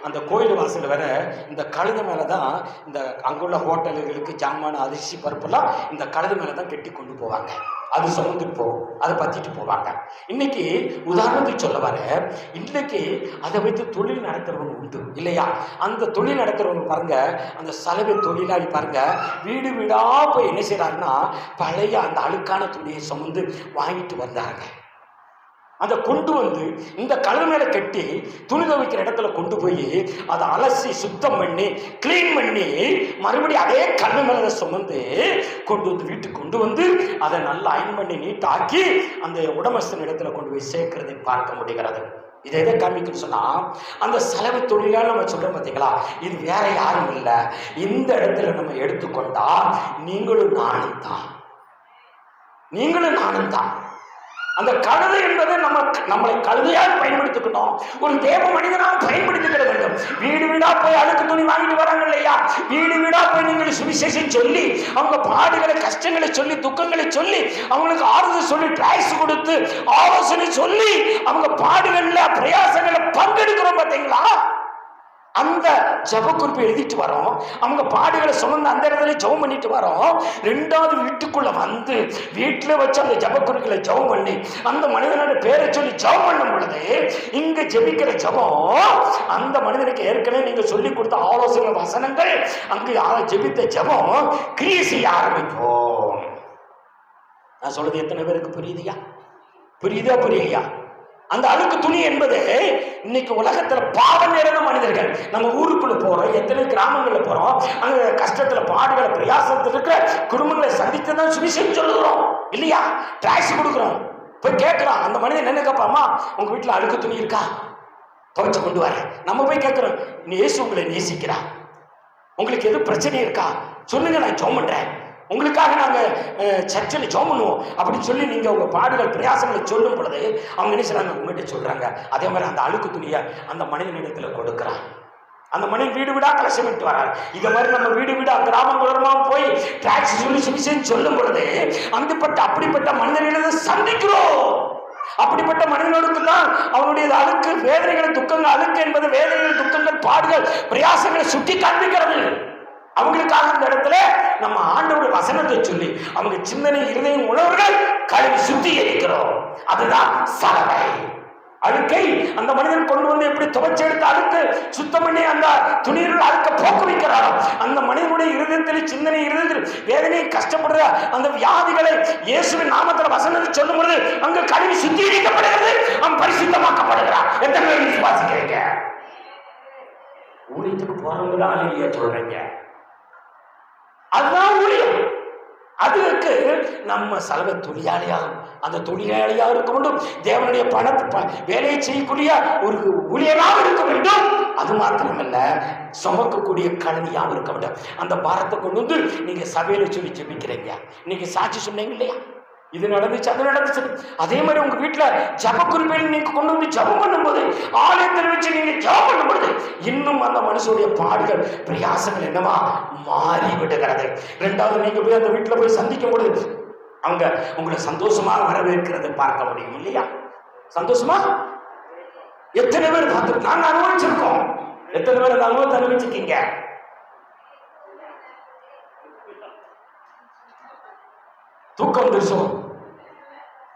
அந்த கோயில் வாசல் வர இந்த கழுதை மேலே தான் இந்த அங்குள்ள ஹோட்டல்களுக்கு ஜாமான அரிசி பருப்பெல்லாம் இந்த கழுதை மேலே தான் கெட்டி கொண்டு போவாங்க. அது சுமந்துட்டு போகும், அதை பற்றிட்டு போவாங்க. இன்னைக்கு உதாரணத்துக்கு சொல்ல வர, இன்னைக்கு அதை வைத்து தொழில் நடத்துறவங்க உண்டு இல்லையா? அந்த தொழில் நடத்துறவங்க பாருங்க, அந்த சலவை தொழிலாளி பாருங்க, வீடு வீடா போய் என்ன செய்யறாருன்னா, பழைய அந்த அழுக்கான துணியை சுமந்து வாங்கிட்டு வந்தாங்க. அதை கொண்டு வந்து இந்த கழுதை மேல கட்டி துணி துவைக்கிற இடத்துல கொண்டு போய் அதை அலசி சுத்தம் பண்ணி கிளீன் பண்ணி மறுபடியும் அதே கழுதை மேல சுமந்து கொண்டு வந்து வீட்டுக்கு கொண்டு வந்து அதை நல்லா அயன் பண்ணி நீட்டாக்கி அந்த உடமஸ்தன் இடத்துல கொண்டு போய் சேர்க்கிறதை பார்க்க முடிகிறது. இதை எதை காமிக்கணும்னு சொன்னா, அந்த சலவை தொழிலாளர் நம்ம சொல்றோம் பார்த்தீங்களா, இது வேற யாரும் இல்லை. இந்த இடத்துல நம்ம எடுத்துக்கொண்டா நீங்களும் நானும் தான், நீங்களும் நானும் தான். அந்த கழுதை என்பதை நம்மளை கழுதையாக பயன்படுத்திக்கணும், ஒரு தேவ மனிதனாக பயன்படுத்திக்கிட வேண்டும். வீடு வீடா போய் அழுக்கு துணி வாங்கிட்டு வராங்க இல்லையா? வீடு வீடா போய் நீங்கள் சுவிசேஷம் சொல்லி அவங்க பாடுகளை கஷ்டங்களை சொல்லி துக்கங்களை சொல்லி அவங்களுக்கு ஆறுதல் சொல்லி டிராக்ஸ் கொடுத்து ஆலோசனை சொல்லி அவங்க பாடுகள்ல பிரயாசங்களை பங்கெடுக்கிறோம் பார்த்தீங்களா? அந்த ஜப குறிப்பை எழுதிட்டு வரோம், அவங்க பாடுகளை சுமந்து அந்த இடத்துல ஜெபம் பண்ணிட்டு வரோம். 2வது வீட்டுக்குள்ள வந்து வீட்டுல வச்சு அந்த ஜப குறிப்புகளை ஜெபம் பண்ணி அந்த மனிதனோட பேரை சொல்லி ஜெபம் பண்ணும் பொழுது இங்க ஜெபிக்கிற ஜபம் அந்த மனிதனுக்கு ஏற்கனவே நீங்க சொல்லி கொடுத்த ஆலோசனை வசனங்கள் அங்கு ஜெபித்த ஜபம் கிரியை செய்ய ஆரம்பிக்கும். நான் சொல்றது எத்தனை பேருக்கு புரியுதுயா? புரியுதா புரியலையா? அந்த அழுக்கு துணி என்பது இன்னைக்கு உலகத்துல பாவம் நிறைந்த மனிதர்கள். நம்ம ஊருக்குள்ள போறோம், எத்தனை கிராமங்கள்ல போறோம், அங்க கஷ்டத்துல பாடுகளை பிரயாசத்துல இருக்கிற குடும்பங்களை சந்தித்து தான் சுவிசேஷம் சொல்லுகிறோம் இல்லையா? டாக்ஸ் கொடுக்குறோம். போய் கேட்கிறோம், அந்த மனிதன் என்ன கேட்பாமா, உங்க வீட்டுல அழுக்கு துணி இருக்கா, துவைச்சு கொண்டு வர. நம்ம போய் கேட்கிறோம், இயேசு உங்களை நேசிக்கிறா, உங்களுக்கு எது பிரச்சனை இருக்கா சொல்லுங்க, நான் ஜெபம் பண்றேன், உங்களுக்காக நாங்க சர்ச்சில் ஜெபம் பண்ணுவோம் அப்படின்னு சொல்லி நீங்க உங்க பாடுகள் பிரயாசங்களை சொல்லும் பொழுது அவங்க என்ன செய்றாங்க, உங்ககிட்ட சொல்றாங்க. அதே மாதிரி அந்த அழுக்கு துணியை அந்த மனிதனிடத்துல கொடுக்குறான். அந்த மனிதன் வீடு வீடா கலசமிட்டு வரார். இதை மாதிரி நம்ம வீடு வீடா கிராமமா போய் டாக்ஸ் சொல்லி சுவிசேஷம் சொல்லும் பொழுது அப்படிப்பட்ட மனிதர்களை சந்திக்கிறோம். அப்படிப்பட்ட மனிதனுக்கு தான் அவனுடைய அழுக்கு வேதனைகள் துக்கங்கள், அழுக்கு என்பது வேதனைகள் துக்கங்கள் பாடுகள் பிரயாசங்களை சுட்டி காண்பிக்கிறது. அவங்களுக்காக இந்த இடத்துல நம்ம ஆண்டவருடைய வசனத்தை சொல்லி அவங்க சிந்தனை இருதயம் உணர்வுகள் கழுவி சுத்திகரிக்கிறோம். அதுதான் சலவை. அழுக்கை அந்த மனிதன் கொண்டு வந்து எப்படி துவைச்சு எடுத்து அழுக்கு சுத்தம் பண்ணி அந்த துணியில் அழுக்க போக்க வைக்கிறாரோ, அந்த மனிதனுடைய இருதயத்தில் சிந்தனை இருதயத்தில் வேதனையை கஷ்டப்படுற அந்த வியாதிகளை இயேசுவின் நாமத்தில் வசனத்தை சொல்லும் பொழுது அங்கு கழுவி சுத்திகரிக்கப்படுகிறது, அவன் பரிசுத்தமாக்கப்படுகிறான். எத்தனை பேர் விசுவாசிக்கிறீங்க? ஊழியத்துக்கு போறவங்க தான் இல்லையா சொல்றீங்க? அதுதான் ஊழியம். அதுக்கு நம்ம சலவை தொழிலாளியாகும். அந்த தொழிலாளியாக இருக்க வேண்டும், தேவனுடைய பணத்தை வேலையை செய்யக்கூடிய ஒரு ஊழியராக இருக்க வேண்டும். அது மாத்திரமல்ல, சுமக்கக்கூடிய கலனியாக இருக்க வேண்டும். அந்த பாரத்தை கொண்டு வந்து நீங்க சபையில சொல்லி ஜெபிக்கிறீங்க, நீங்க சாட்சி சொன்னீங்க இல்லையா, இது நடந்துச்சு அது நடந்துச்சு. அதே மாதிரி உங்க வீட்டுல ஜப குறிப்பையில் நீங்க கொண்டு வந்து ஜபம் பண்ணும்போது, ஆலயத்தில் வச்சு நீங்க ஜபம் பண்ணும்போது இன்னும் அந்த மனுஷனுடைய பாடுகள் பிரயாசங்கள் என்னவா மாறி விடுகிறது. ரெண்டாவது, நீங்க போய் அந்த வீட்டுல போய் சந்திக்கும் பொழுது அவங்க உங்களை சந்தோஷமாக வரவேற்கிறது பார்க்க முடியும் இல்லையா? சந்தோஷமா எத்தனை பேர் பார்த்து நாங்க அனுபவிச்சிருக்கோம்? எத்தனை பேர் அந்த அனுபவத்தை அனுபவிச்சிருக்கீங்க? தூக்கம் வந்துருச்சோம்,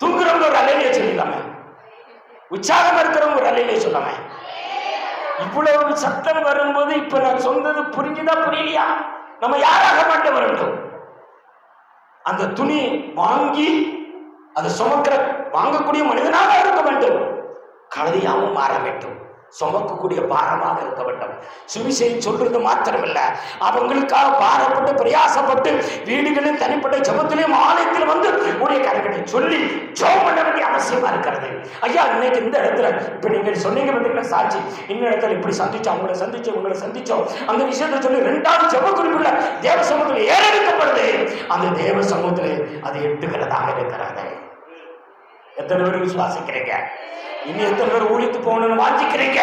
தூங்குறவங்க ஒரு அலையிலே சொல்லிடலாமே, உற்சாகம் இருக்கிறவங்க ஒரு அலையிலே சொல்லாமே. இவ்வளவு சத்தம் வரும்போது இப்ப நான் சொன்னது புரிஞ்சுதா புரியலையா? நம்ம யாராக மாட்ட வேண்டும்? அந்த துணி வாங்கி அதை சுமக்கிற வாங்கக்கூடிய மனிதனாக இருக்க வேண்டும், கழுதியாகவும் மாற வேண்டும், சுமக்கக்கூடிய பாரமாக இருக்க வேண்டும். சுவிசேஷம் சொல்றது மாத்திரமில்ல, அவங்களுக்காக பாரப்பட்டு பிரயாசப்பட்டு வீடுகளில் தனிப்பட்ட ஜபத்திலையும் ஆலயத்தில் வந்து ஊழியக்காரர்களை சொல்லி ஜெபம் பண்ண வேண்டிய அவசியமா இருக்கிறது. ஐயா, இன்னைக்கு இந்த இடத்துல இப்ப நீங்க சொன்னீங்க பார்த்தீங்கன்னா சாட்சி, இந்த இடத்துல இப்படி சந்திச்சோம், உங்களை சந்திச்சோம் அந்த விஷயத்தை சொல்லி ரெண்டாவது ஜெப குறிப்புள்ள தேவ சமூகத்தில் ஏறெடுக்கப்படுது. அந்த தேவ சமூகத்தில் அது எட்டுகிறதாக இருக்கிறது. எத்தனை பேர் விசுவாசிக்கிறீங்க? இனி எத்தனை பேர் ஊழித்து போகணும்னு வாஞ்சிக்கிறீங்க?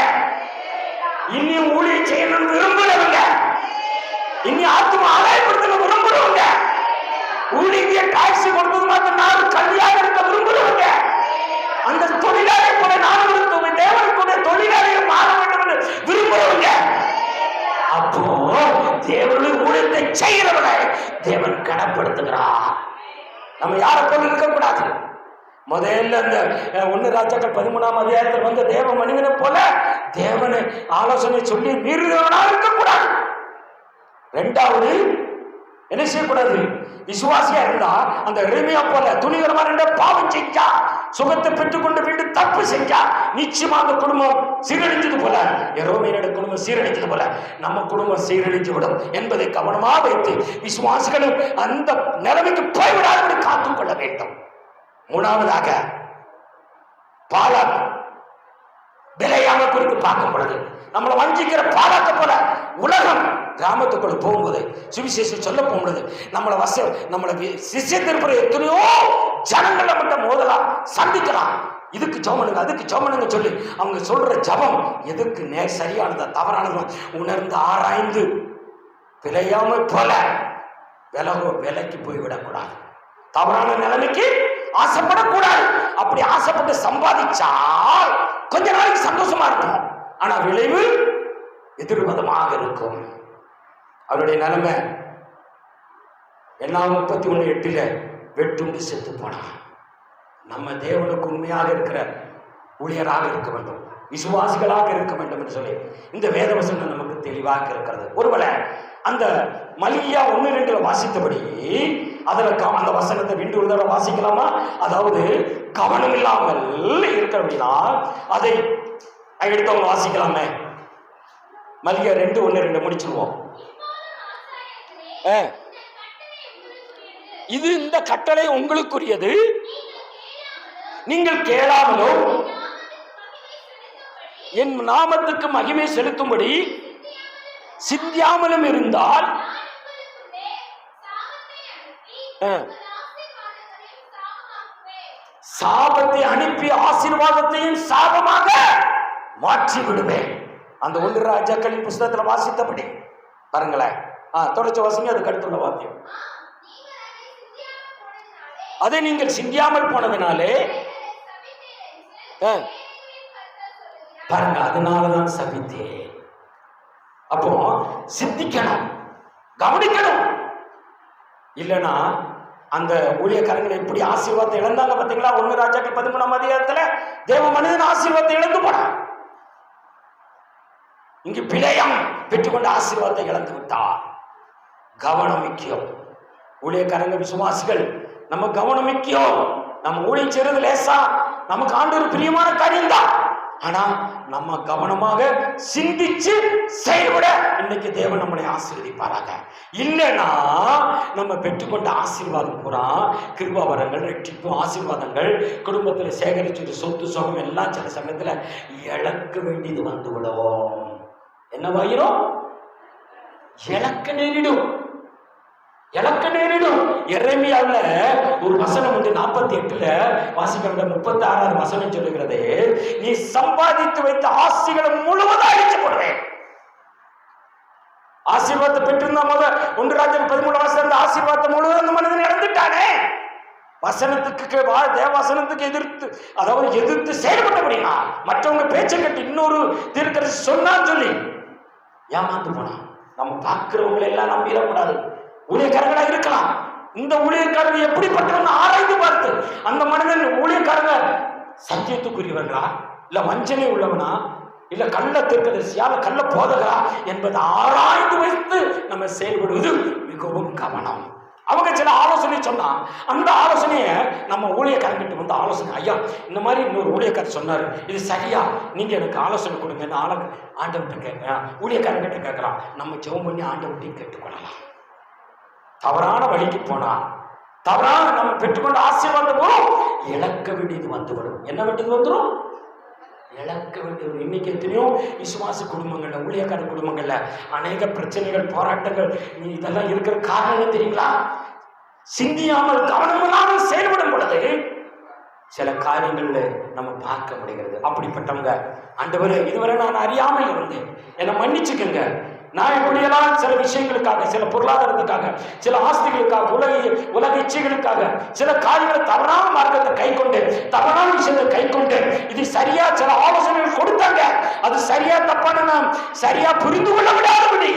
இன்னும் ஊழியம் செய்யணும்னு விரும்புறவங்க, இனி ஆத்மா ஆதாயப்படுத்தணும் விரும்புறவங்க, ஊழிய டாக்ஸ் கொடுத்தது மாத்திரம் நாலு கல்வியாக இருக்க விரும்புறவங்க, அந்த தொழிலாளி கூட நானும் தேவனுடைய தொழிலாளியை மாற வேண்டும் என்று விரும்புறவங்க, அப்போ தேவனுடைய ஊழியத்தை செய்கிறவனை தேவன் கனப்படுத்துகிறார். நம்ம யாரை போல இருக்கக்கூடாது. முதல்ல இந்த 1 ராஜாக்கள் 13ஆம் அதிகாரத்தில் வந்த தேவ மனிதனை போல தேவனை ஆலோசனை சொல்லி மீறுகிறவனா இருக்கக்கூடாது. ரெண்டாவது என்ன செய்யக்கூடாது? விசுவாசியா இருந்தா அந்த எளிமையா போல துணிகரமா இருந்த பாவம் செஞ்சா, சுகத்தை பெற்றுக்கொண்டு வீட்டு தப்பு செஞ்சா நிச்சயமா அந்த குடும்பம் சீரழிஞ்சது போல, ரோமையோட குடும்பம் சீரழிஞ்சது போல நம்ம குடும்பம் சீரழிஞ்சு விடும் என்பதை கவனமா வைத்து விசுவாசிகளும் அந்த நிலைமைக்கு போய்விடாதபடி காத்துக்கொள்ள வேண்டும். மூணாவதாக பாலாக் விலையாக குறித்து பார்க்கும் பொழுது நம்மளை வஞ்சிக்கிற பாலாக்க போல உலகம் கிராமத்துக்குள்ள போகும்போது சுவிசேஷம் சொல்ல போகும்போது நம்மளை சிஷ்ய திருப்புற எத்தனையோ ஜனங்கள் நம்மகிட்ட மோதலாம், சந்திக்கலாம். இதுக்கு ஜெபம் அதுக்கு ஜெபம் சொல்லி அவங்க சொல்ற ஜபம் எதுக்கு சரியானதா தவறானதா உணர்ந்து ஆராய்ந்து விளையாம போல விலைக்கு போய்விடக்கூடாது, தவறான நிலைமைக்கு ஆசைப்படக்கூடாது. அப்படி ஆசைப்பட்டு சம்பாதிச்சால் கொஞ்ச நாளைக்கு சந்தோஷமா இருக்கும், ஆனா விளைவு எதிர்மதமாக இருக்கும். அவருடைய நிலைமை என்ன 31:8 வெட்டுண்டு செத்து போனான். நம்ம தேவனுக்கு உண்மையாக இருக்கிற ஊழியராக இருக்க வேண்டும், விசுவாசிகளாக இருக்க வேண்டும் என்று சொல்லி இந்த வேதவசனம் நமக்கு தெளிவாக இருக்கிறது. ஒருவேளை அந்த மல்கியா 1:2 வாசித்தபடி அதுல அந்த வசனத்தை 2 தடவை வாசிக்கலாமா? அதாவது கவனம் இல்லாமல் இருக்க அப்படின்னா அதை எடுத்தவங்க வாசிக்கலாமே. மல்கியா 2:1-2 முடிச்சிருவோம். இது இந்த கட்டளை உங்களுக்குரியது, நீங்கள் கேளாமலோ என் நாமத்துக்கு மகிமை செலுத்தும்படி சிந்தியாமலும் இருந்தால் சாபத்தை அனுப்பி ஆசீர்வாதத்தையும் சாபமாக மாற்றி விடுவேன். அந்த 1 ராஜாக்களின் புஸ்தகத்துல வாசித்தபடி பாருங்களேன். தொடர்ச்சி வாசிங்க, அதுக்கு அடுத்துள்ள வாக்கியம். அதை நீங்கள் சிந்தியாமல் போனதுனாலே பாருங்க, அதனாலதான் சபித்தேன். அப்போ சிந்திக்கணும், கவனிக்கணும். இல்லைன்னா அந்த ஊழியக்காரங்களை எப்படி ஆசீர்வாதத்தை இழந்தாங்க பார்த்தீங்களா? 1 ராஜாக்கள் 13ஆம் அதிகாரத்துல தேவ மனிதன் ஆசீர்வாதத்தை இழந்து போனான். இங்கு பிழையம் பெற்றுக்கொண்ட ஆசீர்வாதத்தை இழந்து விட்டார். கவனம் முக்கியம். ஊழியக்காரங்க விசுவாசிகள் நம்ம கவனம் முக்கியம். நம்ம ஊழியம் செய்யறது லேசா, நமக்கு ஆண்டவர் பிரியமான காரியம் தான். ஆனா நம்ம கவனமாக சிந்திச்சு செயல்பட இன்னைக்கு தேவன் நம்மளை ஆசீர்வதிப்பாராக. இல்லைன்னா நம்ம பெற்றுக்கொண்ட ஆசீர்வாதம் பூரா கிருபாவரங்கள், ரெட்டிப்பு ஆசீர்வாதங்கள், குடும்பத்தில் சேகரிச்சுட்டு சொத்து சுகம் எல்லாம் சில சமயத்துல இழக்க வேண்டியது வந்துவிடும். என்னவாயிரும்? இழக்க நேரிடும். எரேமியாவுல ஒரு வசனம் வந்து 48 வாசிக்க 36வது வசனம் சொல்லுகிறது, நீ சம்பாதித்து வைத்த ஆசைகளை முழுவதும் அழிச்சு போடுவேன். ஆசீர்வாதத்தை பெற்றிருந்தா 1 ராஜாக்கள் 13 வாசம் ஆசீர்வாதத்தை முழுவதும் அந்த மனிதன் இழந்துட்டானே. வசனத்துக்கு தேவசனத்துக்கு எதிர்த்து செயல்பட்ட அப்படின்னா மற்றவங்க பேச்சை கட்டி இன்னொரு தீர்க்கதரிசி சொன்னான்னு சொல்லி ஏமாந்து போனா நம்ம பார்க்கிறவங்களை எல்லாம் நம்பிடக்கூடாது. ஊழியக்காரங்களா இருக்கலாம். இந்த ஊழியக்காரங்க எப்படிப்பட்டவங்க ஆராய்ந்து பார்த்து அந்த மனிதன் ஊழியக்காரங்க சத்தியத்துக்குரியவர்களா, இல்ல வஞ்சனை உள்ளவனா, இல்ல கள்ள தீர்க்கதரிசியா, கள்ள போதகா என்பதை ஆராய்ந்து வைத்து நம்ம செயல்படுவது மிகவும் கவனம். அவங்க சில ஆலோசனை சொன்னா அந்த ஆலோசனைய நம்ம ஊழியக்காரங்கிட்ட வந்து ஆலோசனை, ஐயா இந்த மாதிரி இன்னொரு ஊழியக்காரர் சொன்னாரு, இது சரியா, நீங்க எனக்கு ஆலோசனை கொடுங்க. ஆண்டவர்கிட்ட கேட்க ஊழியக்காரங்கிட்ட கேட்கலாம். நம்ம ஜெபம் பண்ணி ஆண்டவர்கிட்டையும் கேட்டுக்கொள்ளலாம். தவறான வழிக்கு போனா தவறான நம்ம பெற்றுக்கொண்ட ஆசீர்வாதம் இழக்க வேண்டியது வந்துவிடும். என்ன வேண்டியது வந்துடும்? இழக்க வேண்டியது. இன்னைக்கு எத்தனையோ விசுவாச குடும்பங்கள்ல, ஊழியக்கார குடும்பங்கள்ல அநேக பிரச்சனைகள், போராட்டங்கள் இதெல்லாம் இருக்கிற காரணம் தெரியுங்களா? சிந்தியாமல் கவனமில்லாமல் செயல்படும் பொழுது சில காரியங்கள்ல நம்ம பார்க்க முடிகிறது. அப்படிப்பட்டவங்க, ஆண்டவரே இதுவரை நான் அறியாமல் இருந்தேன், என்னை மன்னிச்சுக்கங்க. நான் இப்படியெல்லாம் சில விஷயங்களுக்காக, சில பொருளாதாரத்துக்காக, சில ஆஸ்திகளுக்காக, உலக இச்சைகளுக்காக சில காரியங்களை தவறான மார்க்கத்தை கை கொண்டு, தவறான விஷயத்தை கை கொண்டு, இது சரியா சில ஆலோசனைகள் கொடுத்தாங்க, அது சரியா தப்பான நாம் சரியா புரிந்து கொள்ள விடாதபடி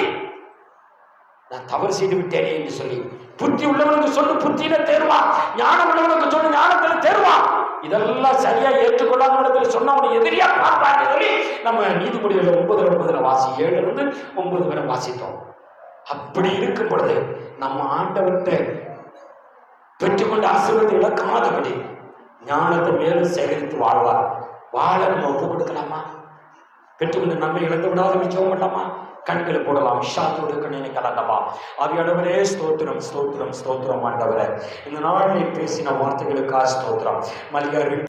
நான் தவறு செய்து விட்டேனே என்று சொல்லி, புத்தி உள்ளவனுக்கு சொல்லு புத்தியில தேர்வான், ஞானம் உள்ளவனுக்கு சொல்லு ஞானத்துல தேர்வான், இதெல்லாம் சரியா ஏற்றுக்கொள்ளாத இடத்துல சொன்னவனை எதிரியா பார்ப்பாங்க சொல்லி நம்ம நீதிமொழிகள் 9:9 வாசி 7-9 வரை வாசித்தோம். அப்படி இருக்கும் பொழுது நம்ம ஆண்டவர்கிட்ட பெற்றுக்கொண்ட ஆசீர்வாதத்தை இழக்காதபடி ஞானத்தை மேலும் சேகரித்து வாழ நம்ம ஒப்பு கொடுக்கலாமா? பெற்றுக்கொண்ட நன்மை இழந்து விடாத மிச்சம் பண்ணலாமா? கண்களை போடலாம். ஷாத்தோடு கண்ணை கலந்தவா ஆவியானவரே, ஸ்தோத்திரம் ஸ்தோத்திரம் ஸ்தோத்திரம் ஆண்டவரே. இந்த நாளில் பேசின வார்த்தைகளுக்காக ஸ்தோத்திரம். மல்கியா